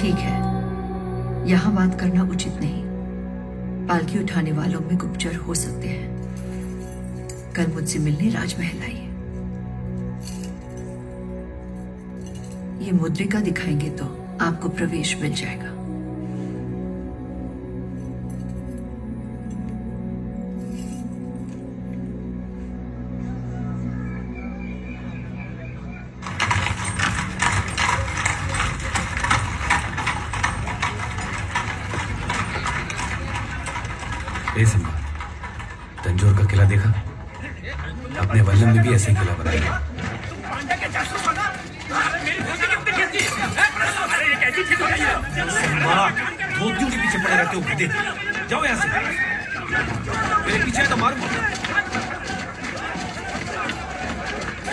ठीक है, यहाँ बात करना उचित नहीं। पालकी उठाने वालों में गुप्तचर हो सकते हैं। कल मुझसे मिलने राजमहल आइए। ये मुद्रिका दिखाएंगे तो आपको प्रवेश मिल जाएगा। संभा, तंजौर का किला देखा? अपने वल्लम में भी ऐसे ही किला बनाया। धोतियों के पीछे पड़े रहते हो गधे। जाओ यहाँ से, मेरे पीछे तो मारूंगा।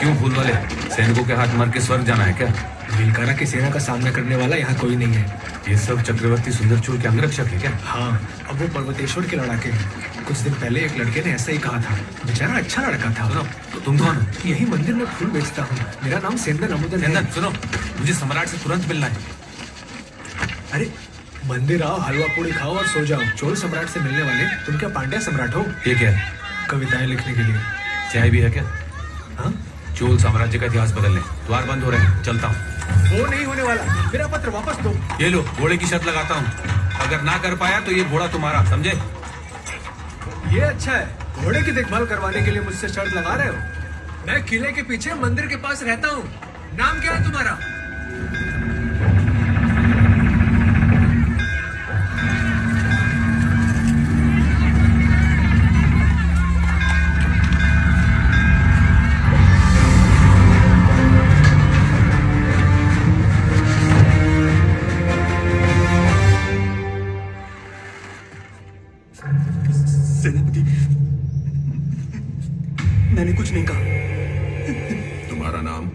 क्यों फूल वाले, सैनिकों के हाथ मार के स्वर्ग जाना है क्या? नीलकारा की सेना का सामना करने वाला यहाँ कोई नहीं है। ये सब चक्रवर्ती सुंदरचूड़ के अंगरक्षक है क्या? हाँ, अब वो पर्वतेश्वर के लड़ाके हैं। कुछ दिन पहले एक लड़के ने ऐसा ही कहा था। बेचारा अच्छा लड़का था। सुनो, तो तुम कौन हो? यही मंदिर में फूल बेचता हूँ। मेरा नाम सेंदन अमुदन है। सुनो, मुझे सम्राट से तुरंत मिलना है। अरे मंदिर आओ, हलवा पूड़ी खाओ और सो जाओ। चोल सम्राट से मिलने वाले तुम क्या पांड्या सम्राट हो? ये क्या है? कविताएं लिखने के लिए। चाय भी है क्या? हाँ, चोल साम्राज्य का इतिहास बदलने। द्वार बंद हो रहे हैं, चलता हूँ। वो नहीं होने वाला। मेरा पत्र वापस दो। ये लो, घोड़े की शर्त लगाता हूँ। अगर ना कर पाया तो ये घोड़ा तुम्हारा, समझे? ये अच्छा है, घोड़े की देखभाल करवाने के लिए मुझसे शर्त लगा रहे हो। मैं किले के पीछे मंदिर के पास रहता हूँ। नाम क्या है तुम्हारा? सेनापति, मैंने कुछ नहीं कहा। तुम्हारा नाम?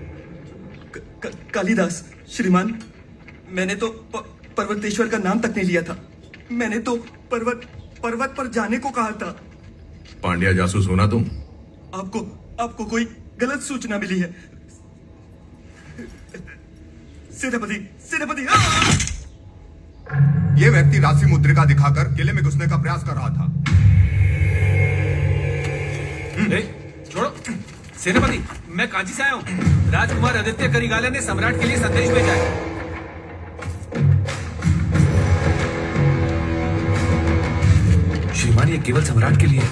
कालिदास श्रीमान। मैंने तो पर्वतेश्वर का नाम तक नहीं लिया था। मैंने तो पर्वत पर जाने को कहा था। पांड्या जासूस होना तुम? आपको कोई गलत सूचना मिली है। सेनापति। ये व्यक्ति राशि मुद्रिका दिखाकर किले में घुसने का प्रयास कर रहा था। छोड़ो सेनापति, मैं कांची से आया हूँ। राजकुमार आदित्य करिगाला ने सम्राट के लिए संदेश भेजा है। श्रीमान, ये केवल सम्राट के लिए है।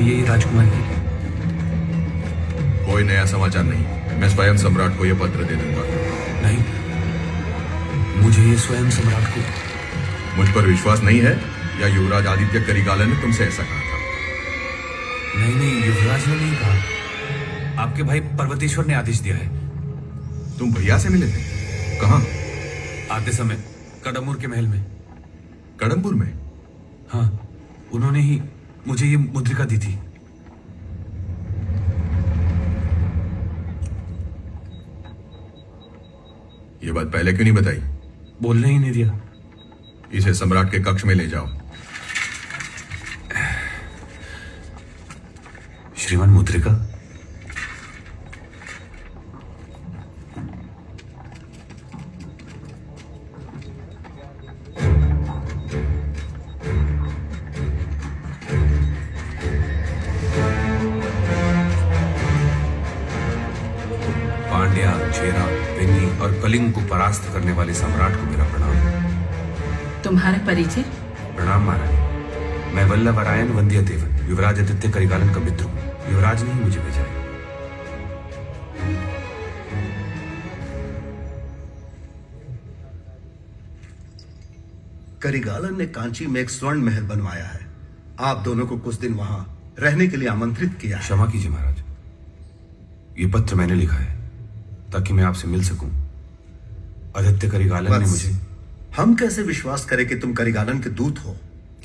ये राजकुमार के लिए। कोई नया समाचार नहीं। मैं स्वयं सम्राट को यह पत्र दे दूंगा। नहीं, मुझे ये स्वयं सम्राट को। मुझ पर विश्वास नहीं है या युवराज आदित्य करिगाला ने तुमसे ऐसा कहा था? नहीं, युवराज ने नहीं कहा। आपके भाई पर्वतेश्वर ने आदेश दिया है। तुम भैया से मिले थे? कहाँ? आते समय कडम्बुर के महल में। कडम्बुर में? हाँ, उन्होंने ही मुझे ये मुद्रिका दी थी। ये बात पहले क्यों नहीं बताई? बोलने ही नहीं दिया। इसे सम्राट के कक्ष में ले जाओ। श्रीमान, मुद्रिका। पांड्या, चेरा, वेंगी और कलिंग को परास्त करने वाले सम्राट को मेरा प्रणाम। तुम्हारा परिचय? प्रणाम महारानी, मैं वल्लभरायन वंद्यदेवन, युवराज आदित्य करिगालन का मित्र हूँ। युवराज ने ही मुझे भेजा है। करिगालन ने कांची में एक स्वर्ण महल बनवाया है। आप दोनों को कुछ दिन वहां रहने के लिए आमंत्रित किया है। क्षमा कीजिए महाराज, ये पत्र मैंने लिखा है ताकि मैं आपसे मिल सकूं। आदित्य करिगालन ने मुझे। हम कैसे विश्वास करें कि तुम करिगालन के दूत हो?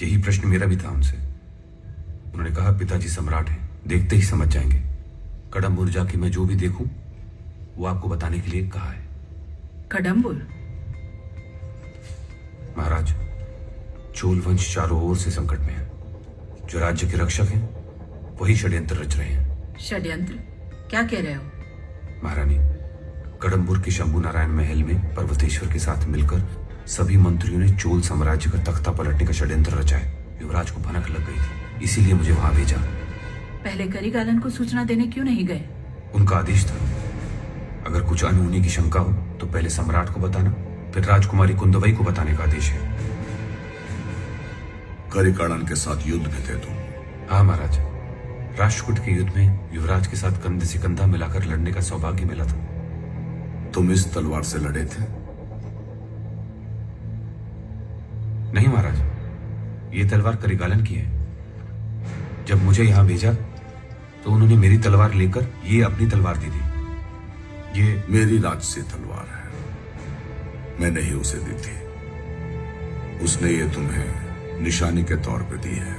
यही प्रश्न मेरा भी था उनसे। उन्होंने कहा पिताजी सम्राट हैं, देखते ही समझ जाएंगे। कडम्बुर जाके मैं जो भी देखूं वो आपको बताने के लिए कहा है। कडम्बुर? महाराज, चोल वंश चारों ओर से संकट में है। जो राज्य के रक्षक हैं वही षड्यंत्र रच रहे हैं। षड्यंत्र? क्या कह रहे हो? महारानी, कडम्बुर के शंभू नारायण महल में पर्वतेश्वर के साथ मिलकर सभी मंत्रियों ने चोल साम्राज्य का तख्ता पलटने का षड्यंत्र रचा है। युवराज को भनक लग गई थी, इसीलिए मुझे वहां भेजा। पहले करिगालन को सूचना देने क्यों नहीं गए? उनका आदेश था, अगर कुछ अनहोनी की शंका हो तो पहले सम्राट को बताना, फिर राजकुमारी कुंदवई को बताने का आदेश है। करिकाड़न के साथ युद्ध में थे तुम? हाँ महाराज, राष्ट्रकूट के युद्ध में युवराज के साथ कंधे से कंधा मिलाकर लड़ने का सौभाग्य मिला था। तुम इस तलवार से लड़े थे? नहीं महाराज, ये तलवार करिगालन की है। जब मुझे यहां भेजा तो उन्होंने मेरी तलवार लेकर ये अपनी तलवार दी थी। ये मेरी राजसी तलवार है, मैंने ही उसे दी थी। उसने ये तुम्हें निशानी के तौर पे दी है।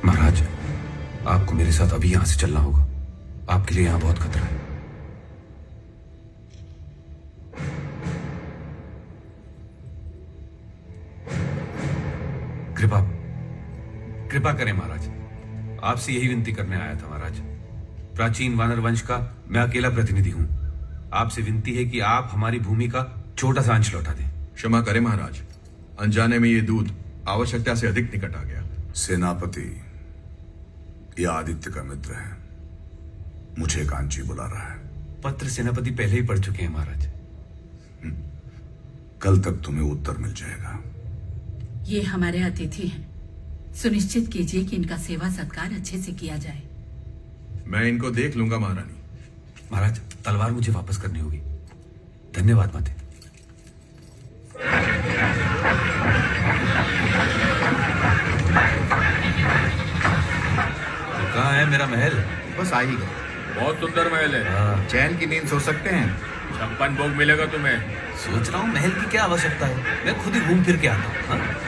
महाराज, आपको मेरे साथ अभी यहां से चलना होगा। आपके लिए यहां बहुत खतरा है। कृपा कृपा करें महाराज, आपसे यही विनती करने आया था महाराज। प्राचीन वानर वंश का मैं अकेला प्रतिनिधि हूं। आपसे विनती है कि आप हमारी भूमि का छोटा सा अंश लौटा दें। क्षमा करें महाराज, अनजाने में ये दूत आवश्यकता से अधिक निकट आ गया। सेनापति, यह आदित्य का मित्र है, मुझे कांची बुला रहा है। पत्र सेनापति पहले ही पढ़ चुके हैं महाराज। कल तक तुम्हें उत्तर मिल जाएगा। ये हमारे अतिथि हैं, सुनिश्चित कीजिए कि इनका सेवा सत्कार अच्छे से किया जाए। मैं इनको देख लूंगा महारानी। महाराज, तलवार मुझे वापस करनी होगी। धन्यवाद माते। तो कहाँ है मेरा महल? बस आ ही गए। बहुत सुंदर महल है। चैन की नींद सो सकते हैं। 56 भोग मिलेगा तुम्हें। सोच रहा हूँ महल की क्या आवश्यकता है, मैं खुद ही घूम फिर के आता हूँ।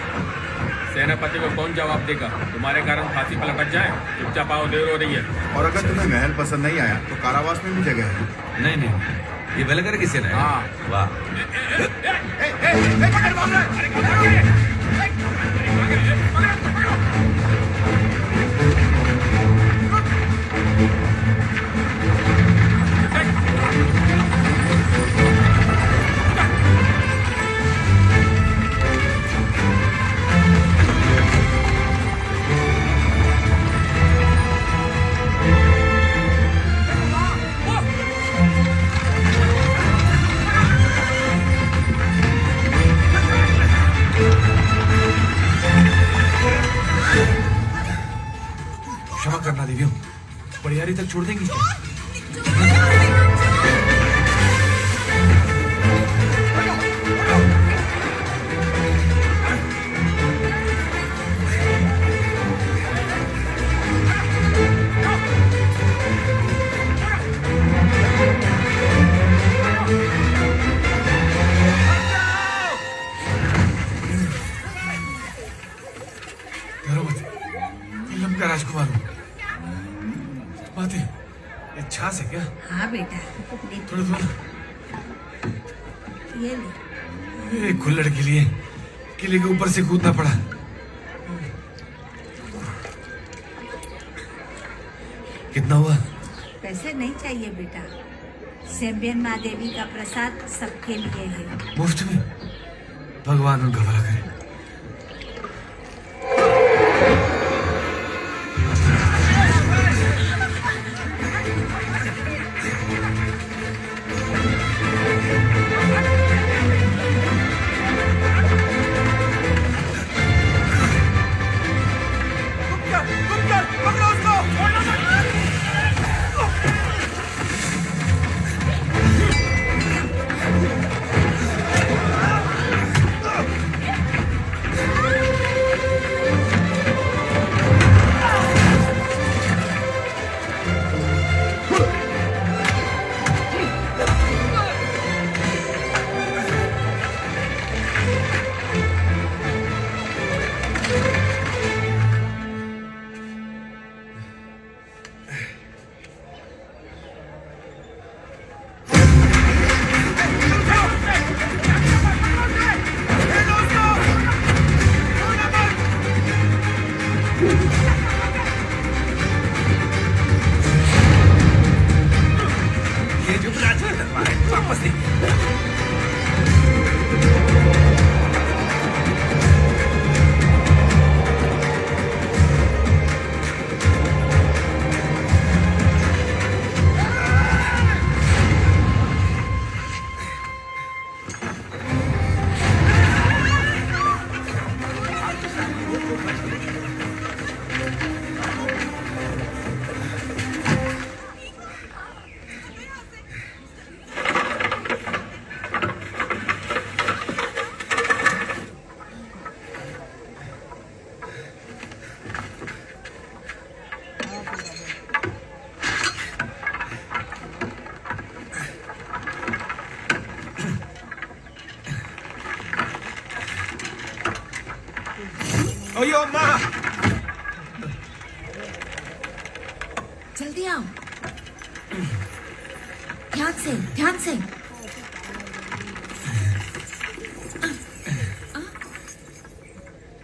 सेनापति को कौन जवाब देगा? तुम्हारे कारण फांसी पर लटक जाए। चुपचाप आओ, देर हो रही है। और अगर तुम्हें महल पसंद नहीं आया तो कारावास में भी जगह है। नहीं नहीं, ये वेलगर किसे ना? हाँ। वाह। क्षमा करना देवियों, बड़ियारी तक छोड़ देंगी क्या? डरो मत, फिल्म का राजकुमार हूँ। माते, ये छाछ है क्या? हाँ बेटा, थोड़ा थोड़ा। ये ले। एक खुल्लड़ के लिए किले के ऊपर से कूदना पड़ा। कितना हुआ? पैसे नहीं चाहिए बेटा, सेम्बियन माँ देवी का प्रसाद सबके लिए है। मुफ्त में? भगवान उनका भला करे। अयो माँ! जल्दी आओ। ध्यान से, ध्यान से।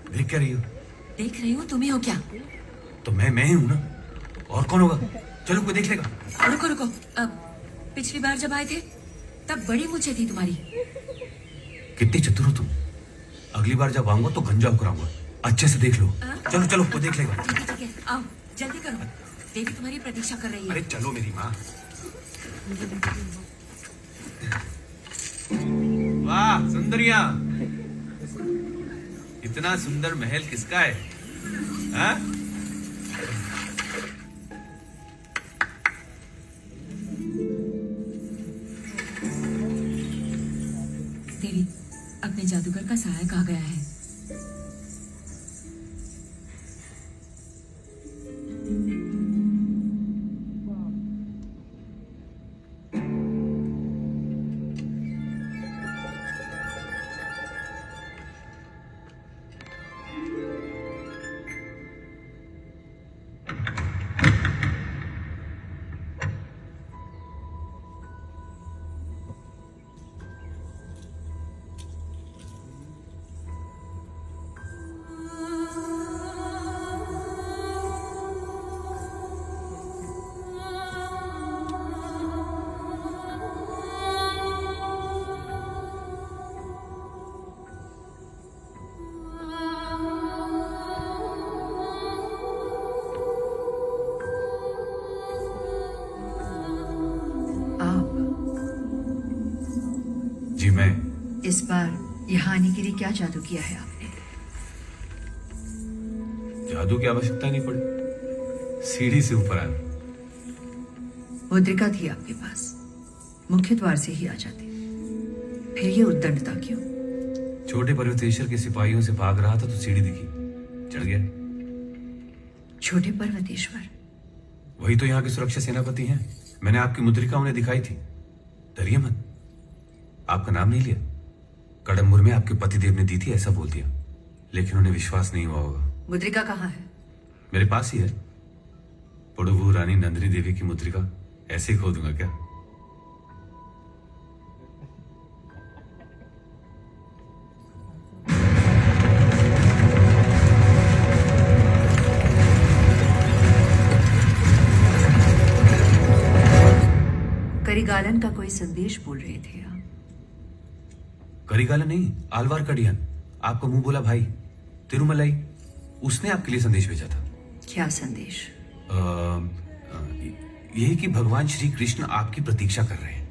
देख क्या रही हो? देख रही हूँ, तुम्हें हो क्या? तो मैं ही हूं ना, और कौन होगा? चलो कोई देख लेगा। रुको रुको, पिछली बार जब आए थे तब बड़ी मुझे थी तुम्हारी। कितनी चतुर हो तुम। अगली बार जब आऊंगा तो गंजा होकर आऊंगा। अच्छे से देख लो। चलो चलो, कोई देख लेगा। ठीक है, आओ जल्दी करो, देवी तुम्हारी प्रतीक्षा कर रही है। अरे चलो मेरी माँ। वाह सुंदरिया, इतना सुंदर महल किसका है? हाँ? देवी, अपने जादूगर का सहायक आ गया है। जी मैं इस बार यहाँ आने के लिए क्या जादू किया है आपने? जादू की आवश्यकता नहीं पड़ी, सीढ़ी से ऊपर आया। मुद्रिका थी आपके पास, मुख्य द्वार से ही आ जाती, फिर ये उद्दंडता क्यों? छोटे पर्वतेश्वर के सिपाहियों से भाग रहा था तो सीढ़ी दिखी, चढ़ गया। छोटे पर्वतेश्वर? वही तो यहाँ के सुरक्षा सेनापति हैं। मैंने आपकी मुद्रिका उन्हें दिखाई थी। डरिए मत। आपका नाम नहीं लिया, कड़म्बुर में आपके पतिदेव ने दी थी ऐसा बोल दिया, लेकिन उन्हें विश्वास नहीं हुआ होगा। मुद्रिका कहाँ है? मेरे पास ही है। पुडुवू रानी नंदिनी देवी की मुद्रिका ऐसे ही खो दूंगा क्या? करिगालन का कोई संदेश बोल रहे थे आप? करिगाला नहीं, आलवार कडियान, आपका मुंह बोला भाई तिरुमलाई, उसने आपके लिए संदेश भेजा था। क्या संदेश? यही कि भगवान श्री कृष्ण आपकी प्रतीक्षा कर रहे हैं।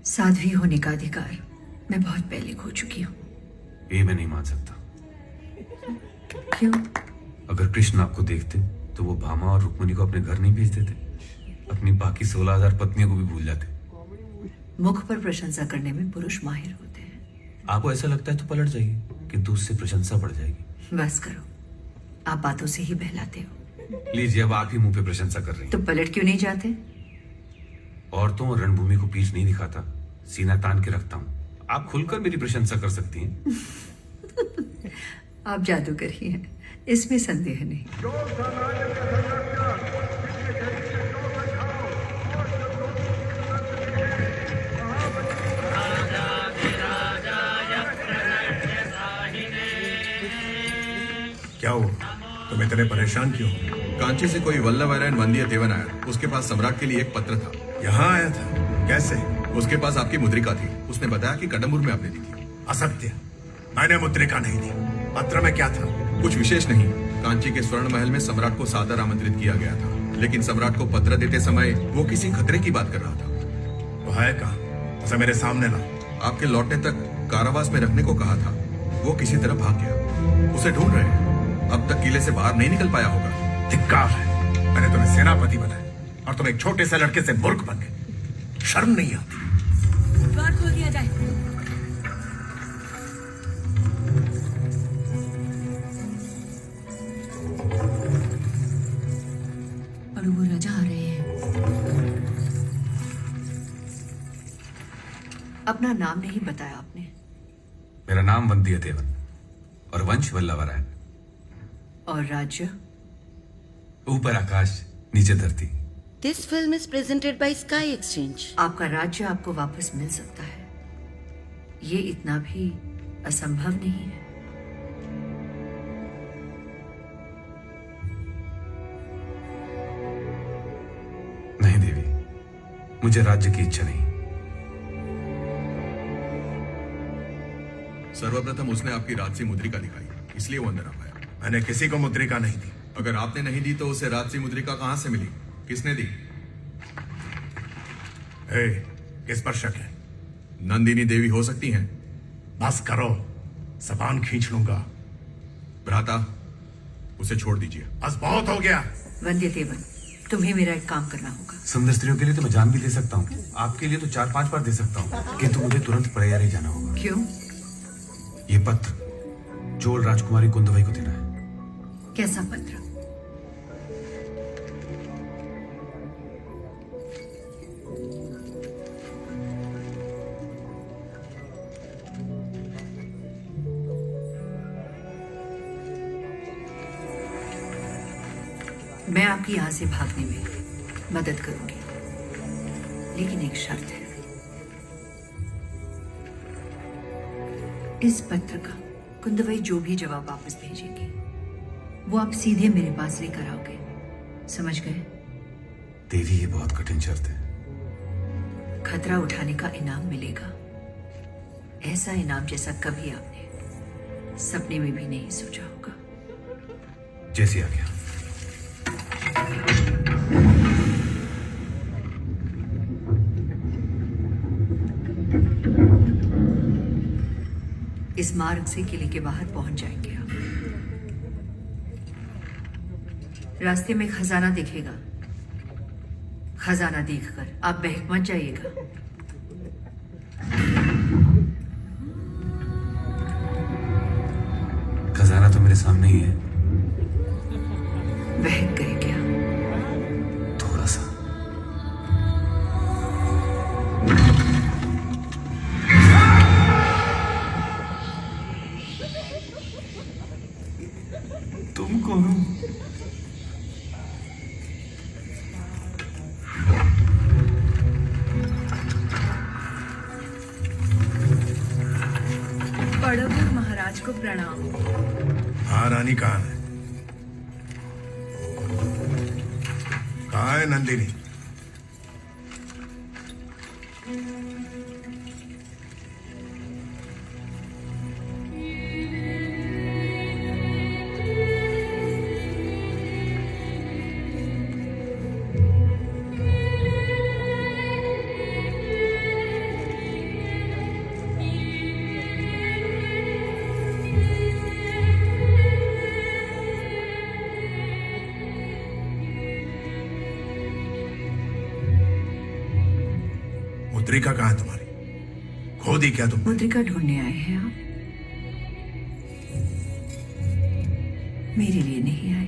साध्वी होने का अधिकार मैं बहुत पहले खो चुकी हूँ। ये मैं नहीं मान सकता। क्यों? अगर कृष्ण आपको देखते तो वो भामा और रुक्मिणी को अपने घर नहीं भेज देते, अपनी बाकी 16,000 पत्नियों को भी भूल जाते। मुख पर प्रशंसा करने में पुरुष माहिर होते हैं। आपको ऐसा लगता है तो पलट जाइए, किंतु उससे प्रशंसा बढ़ जाएगी। बस करो, आप बातों से ही बहलाते हो। लीजिए, अब आप ही मुंह पे प्रशंसा कर रही तो पलट क्यों नहीं जाते? औरतों और रणभूमि को पीठ नहीं दिखाता, सीना तान के रखता हूँ। आप खुलकर मेरी प्रशंसा कर सकती हैं। आप जादूगर ही हैं, इसमें संदेह नहीं। क्या हुआ? तुम इतने परेशान क्यों? कांची से कोई वल्लभनारायण वंदियदेवन आया। उसके पास सम्राट के लिए एक पत्र था। यहाँ आया था? कैसे? उसके पास आपकी मुद्रिका थी। उसने बताया कि कड़म्बुर में आपने दी थी। असत्य, मैंने मुद्रिका नहीं दी। पत्र में क्या था? कुछ विशेष नहीं। कांची के स्वर्ण महल में सम्राट को सादर आमंत्रित किया गया था, लेकिन सम्राट को पत्र देते समय वो किसी खतरे की बात कर रहा था। वो है कहाँ? उसे मेरे सामने ला। आपके लौटने तक कारावास में रखने को कहा था। वो किसी तरह भाग गया। उसे ढूंढ रहे हैं। अब तक किले से बाहर नहीं निकल पाया होगा। धिक्कार है, मैंने तुम्हें सेनापति बनाया और तुम एक छोटे से लड़के से मूर्ख बन गए। शर्म नहीं आती? द्वार खोल दिया जाए। पुडुवू राजा आ रहे हैं। अपना नाम नहीं बताया आपने। मेरा नाम वंदियदेवन और वंश वल्लवरायन। और राज्य? ऊपर आकाश नीचे धरती। This film is presented by Sky Exchange. आपका राज्य आपको वापस मिल सकता है, ये इतना भी असंभव नहीं है। नहीं देवी, मुझे राज्य की इच्छा नहीं। सर्वप्रथम उसने आपकी राजसी मुद्रिका दिखाई, इसलिए वो अंदर आ पाया। मैंने किसी को मुद्रिका नहीं दी। अगर आपने नहीं दी तो उसे राजसी मुद्रिका कहां से मिली? किसने दी? किस पर शक है? नंदिनी देवी हो सकती हैं। बस करो, जबान खींच लूंगा। भ्राता, उसे छोड़ दीजिए। बस बहुत हो गया। वंदियदेवन, तुम्हें मेरा एक काम करना होगा। सुंदर स्त्रियों के लिए तो मैं जान भी दे सकता हूँ, आपके लिए तो 4-5 बार दे सकता हूँ, किंतु मुझे तुरंत प्रयारी जाना होगा। क्यों? ये पत्र चोल राजकुमारी कुंदवई को देना है। कैसा पत्र? मैं आपकी यहां से भागने में मदद करूंगी, लेकिन एक शर्त है। इस पत्र का कुंदवई जो भी जवाब वापस भेजेगी, वो आप सीधे मेरे पास लेकर आओगे, समझ गए? देवी, ये बहुत कठिन शर्त है। खतरा उठाने का इनाम मिलेगा, ऐसा इनाम जैसा कभी आपने सपने में भी नहीं सोचा होगा। जैसी आ गया। इस मार्ग से किले के बाहर पहुंच जाएंगे आप। रास्ते में खजाना दिखेगा, खजाना देखकर आप बहक मत जाइएगा। खजाना तो मेरे सामने ही है। बहक गए क्या? थोड़ा सा। तुम कौन हो? बड़ों महाराज को प्रणाम। हाँ रानी, कहाँ है? कहाँ है नंदिनी? मुद्रिका कहाँ है तुम्हारी? खो दी क्या तुम? मुद्रिका ढूंढने आए हैं आप? मेरे लिए नहीं आए।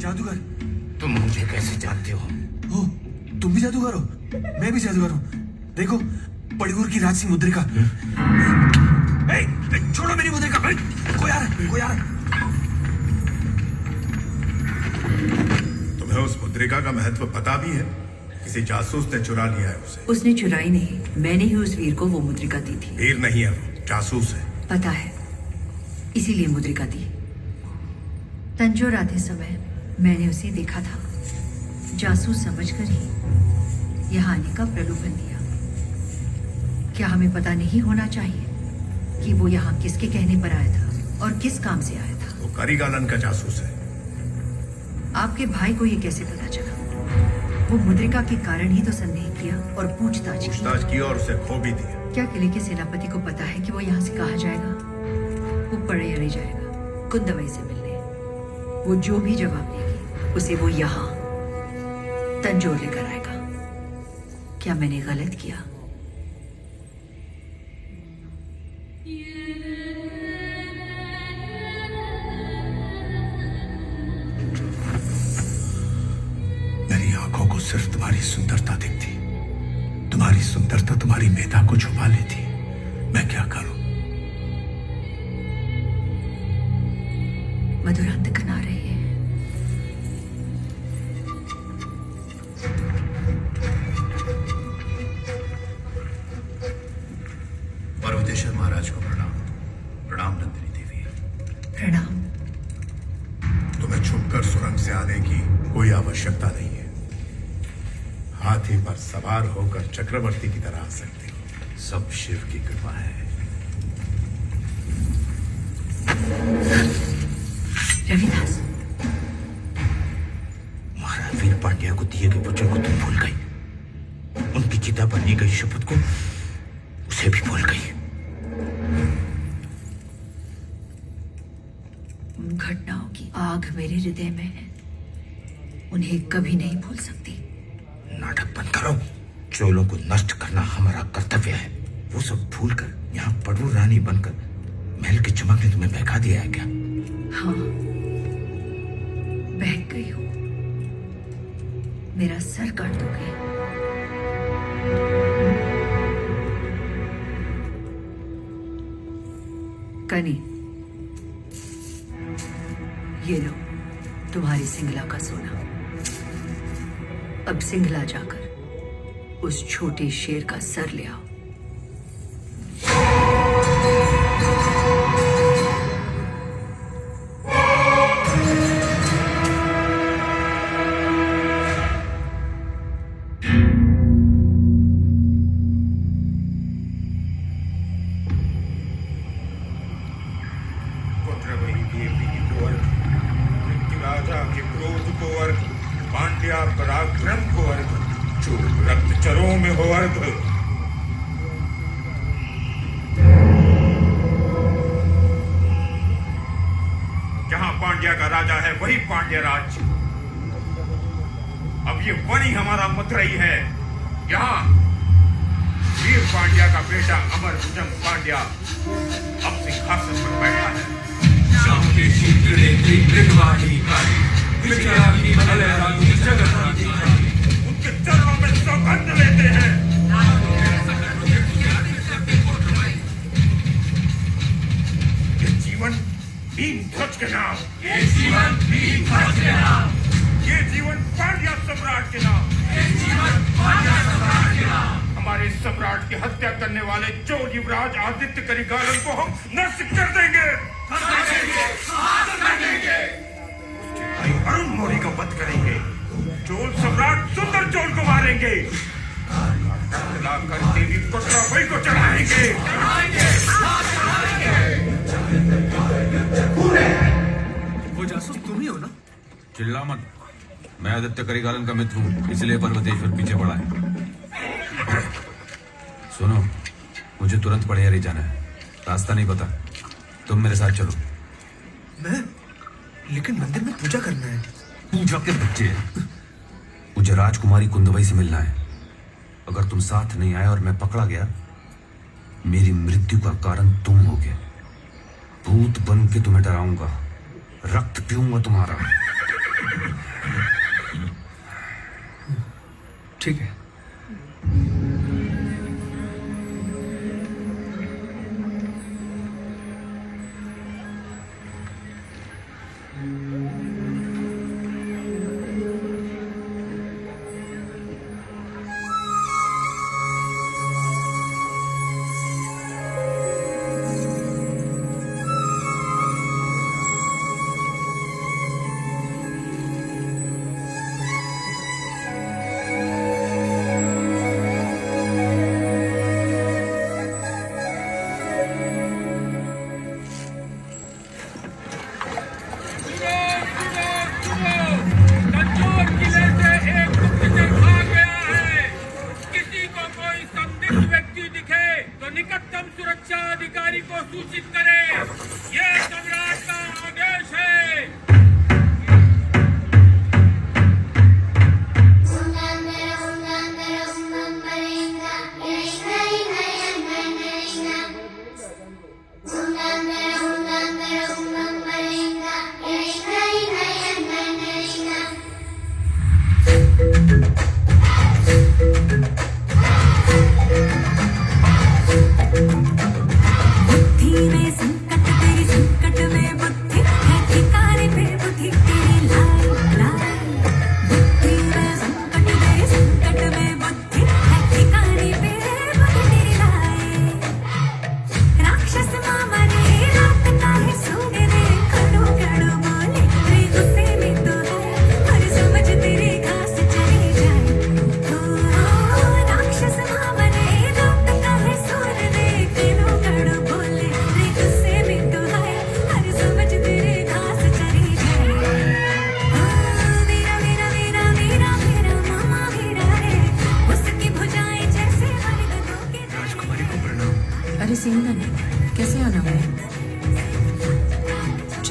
जादूगर। तुम मुझे कैसे जानते हो? ओ, तुम भी जादूगर हो? मैं भी जादूगर हूँ। देखो, पड़गुर की राजसी मुद्रिका। छोड़ो मेरी मुद्रिका। कोई आ रहा है, कोई आ रहा है। तुम्हें उस मुद्रिका का महत्व पता भी है? किसी जासूस ने चुरा लिया है उसे। उसने चुराई नहीं, मैंने ही उस वीर को वो मुद्रिका दी थी। वीर नहीं है वो, जासूस है। पता है, इसीलिए मुद्रिका दी। तंजोर आते समय मैंने उसे देखा था। जासूस समझकर ही यहाँ आने का प्रलोभन दिया। क्या हमें पता नहीं होना चाहिए कि वो यहाँ किसके कहने पर आया था और किस काम से आया था? वो करिगालन का जासूस है। आपके भाई को ये कैसे पता चला? वो मुद्रिका के कारण ही तो संदेह किया और पूछताछ की और उसे खो भी दिया। क्या किले के सेनापति को पता है कि वो यहाँ से कहा जाएगा? वो पड़े अड़े जाएगा कुंदवई से मिलने। वो जो भी जवाब देगी उसे वो यहाँ तंजोर लेकर आएगा। क्या मैंने गलत किया? मेरी आंखों को सिर्फ तुम्हारी सुंदरता दिखती। तुम्हारी सुंदरता तुम्हारी मेधा को छुपा लेती। मैं क्या करूं? मधुरांत कना रही है। पर्वतेश्वर महाराज को प्रणाम। प्रणाम नंदिनी देवी। प्रणाम। तुम्हें छुपकर सुरंग से आने की कोई आवश्यकता नहीं है। हाथी पर सवार होकर चक्रवर्ती की तरह आ सकते हो। सब शिव की कृपा है। रविदास, महाराज वीर पांड्या को दिए गए वचन को तुम भूल गई। उनकी चिता पर ली गई शपथ को उसे भी भूल गई। उन घटनाओं की आग मेरे हृदय में है। उन्हें कभी नहीं भूल सकती। नाटक बंद करो। चोलों को नष्ट करना हमारा कर्तव्य है। वो सब भूलकर यहाँ पड़ू रानी बनकर महल की चमक ने तुम्हें बहका दिया है क्या? हाँ, बहक गई हूँ। मेरा सर काट दोगे? कनी, ये लो तुम्हारी सिंगला का सोना। अब सिंगला जाकर उस छोटे शेर का सर ले आओ। पराक्रम को अर्घ, जो रक्त चरों में हो अर्घ। जहां पांड्या का राजा है वही पांड्या राज। अब ये वनी हमारा मथुरई है। यहाँ वीर पांड्या का बेटा अमर भुजंग पांड्या अब सिंहासन पर बैठा है। उनके चरणों में सौगंध लेते हैं। ये जीवन भीम ध्वज के नाम, ये जीवन भीम ध्वज के नाम, ये जीवन पांड्या सम्राट के नाम, ये जीवन पांड्या सम्राट के नाम। हमारे सम्राट की हत्या करने वाले चोर युवराज आदित्य करिगालन को हम नष्ट कर देंगे। भाई अरुण मौर्य का वध करेंगे। चोल सम्राट सुंदर चोल को मारेंगे। लाकर देवी कोटराबाई को चढ़ाएंगे। वो जासूस तुम ही हो ना? चिल्ला मत। मैं आदित्य करिगालन का मित्र हूँ, इसलिए पर्वतेश्वर पीछे पड़ा है। सुनो, मुझे तुरंत पड़ेहरी जाना है। रास्ता नहीं पता, तुम मेरे साथ चलो। मैं? लेकिन मंदिर में पूजा करना है। पूजा के बच्चे, मुझे राजकुमारी कुंदवई से मिलना है। अगर तुम साथ नहीं आए और मैं पकड़ा गया, मेरी मृत्यु का कारण तुम होगे। भूत बन के तुम्हें डराऊंगा, रक्त पीऊंगा तुम्हारा। ठीक है।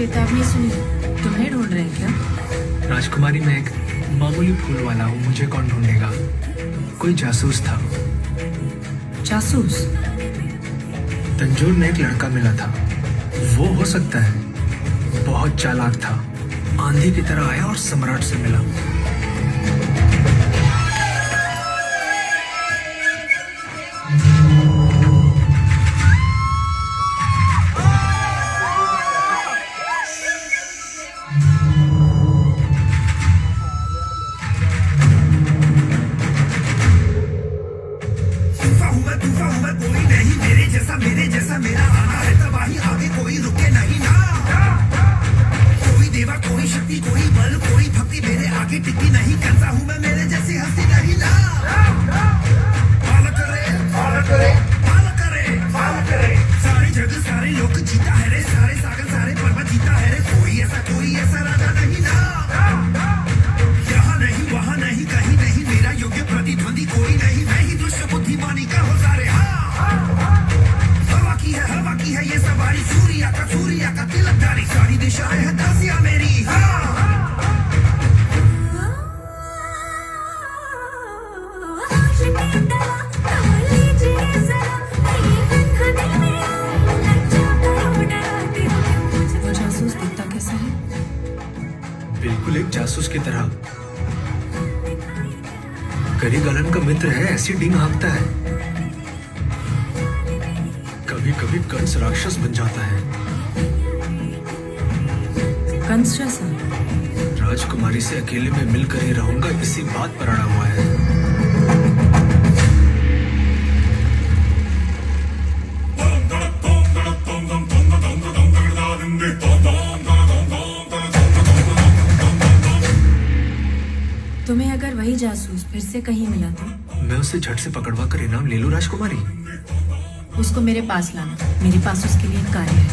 चेतावनी सुनी, तुम्हें ढूंढ रहे हैं क्या? राजकुमारी, मैं एक मामूली फूल वाला हूँ, मुझे कौन ढूंढेगा? कोई जासूस था। जासूस? तंजोर में एक लड़का मिला था, वो हो सकता है बहुत चालाक था, आंधी की तरह आया और सम्राट से मिला। वो जासूस दिखता कैसा है? बिल्कुल एक जासूस की तरह। करी गलन का मित्र है, ऐसी डींग हाँकता है। कभी कभी कंस राक्षस बन जाता है। कंस जैसा? राजकुमारी से अकेले में मिलकर ही रहूंगा, इसी बात पर अड़ा हुआ है। तुम्हें अगर वही जासूस फिर से कहीं मिला तो? मैं उसे झट से पकड़वा कर इनाम ले लूं राजकुमारी। उसको मेरे पास लाना, मेरे पास उसके लिए एक कार्य है।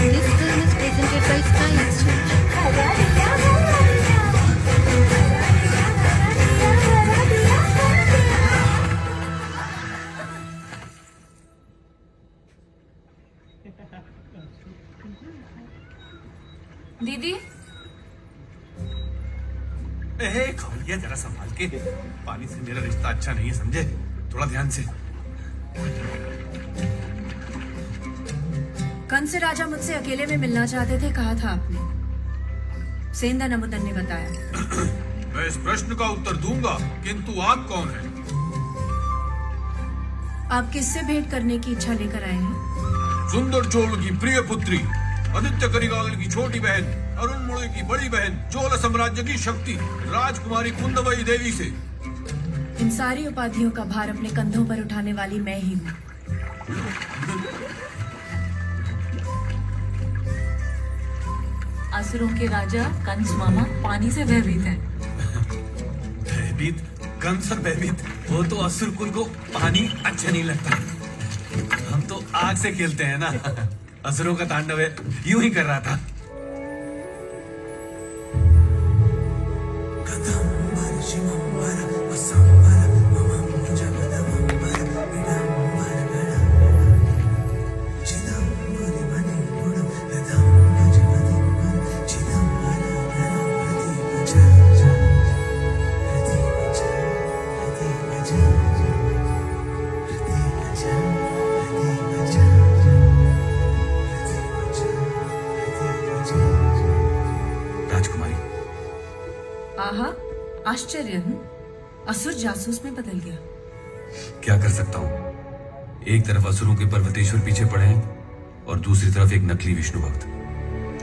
This film is presented by Sky Exchange. दीदी, खोलिए जरा संभाल के। पानी से मेरा रिश्ता अच्छा नहीं है, समझे? थोड़ा ध्यान से। कंस राजा मुझसे अकेले में मिलना चाहते थे, कहा था आपने। सेंधा नमुदन ने बताया। मैं इस प्रश्न का उत्तर दूंगा, किंतु आप कौन हैं? आप किससे भेंट करने की इच्छा लेकर आए हैं? सुंदर चोल की प्रिय पुत्री, आदित्य करिकाल की छोटी बहन, अरुणमोड़ी की बड़ी बहन, चोल साम्राज्य की शक्ति, राजकुमारी कुंदवई देवी से। इन सारी उपाधियों का भार अपने कंधों पर उठाने वाली मैं ही हूँ। असुरों के राजा कंस मामा पानी से भयभीत हैं। भयभीत? कंस और भयभीत? वो तो असुर कुल को पानी अच्छा नहीं लगता। हम तो आग से खेलते हैं ना। असुरों का तांडव है, यूं ही कर रहा था। आहा, आश्चर्य। असुर जासूस में बदल गया। क्या कर सकता हूँ? एक तरफ असुरों के पर्वतेश्वर पीछे पड़े हैं, और दूसरी तरफ एक नकली विष्णु भक्त।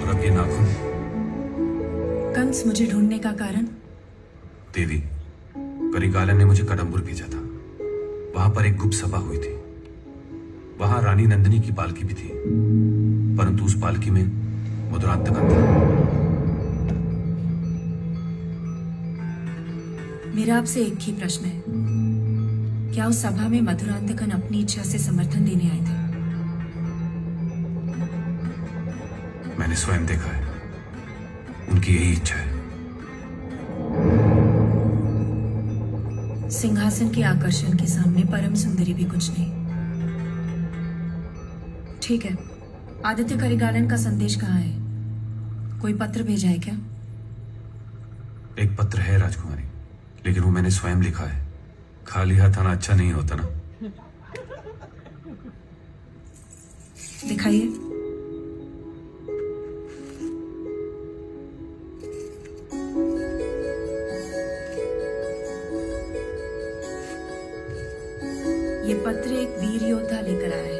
और अब ये नाखून। कंस मुझे ढूंढने का कारण? देवी, करिकालन ने मुझे कडम्बुर भेजा था। वहां पर एक गुप्त सभा हुई थी। वहां रानी नंदिनी की पालकी भी थी, परंतु उस पालकी में मधुरांतकन था। मेरा आपसे एक ही प्रश्न है, क्या उस सभा में मधुरांतकन अपनी इच्छा से समर्थन देने आए थे? मैंने स्वयं देखा है, उनकी यही इच्छा है। सिंहासन के आकर्षण के सामने परम सुंदरी भी कुछ नहीं। ठीक है, आदित्य करिकालन का संदेश कहाँ है? कोई पत्र भेजा है क्या? एक पत्र है राजकुमारी, लेकिन वो मैंने स्वयं लिखा है। खाली हाथ आना अच्छा नहीं होता ना। दिखाइए। ये पत्र एक वीर योद्धा लेकर आया है।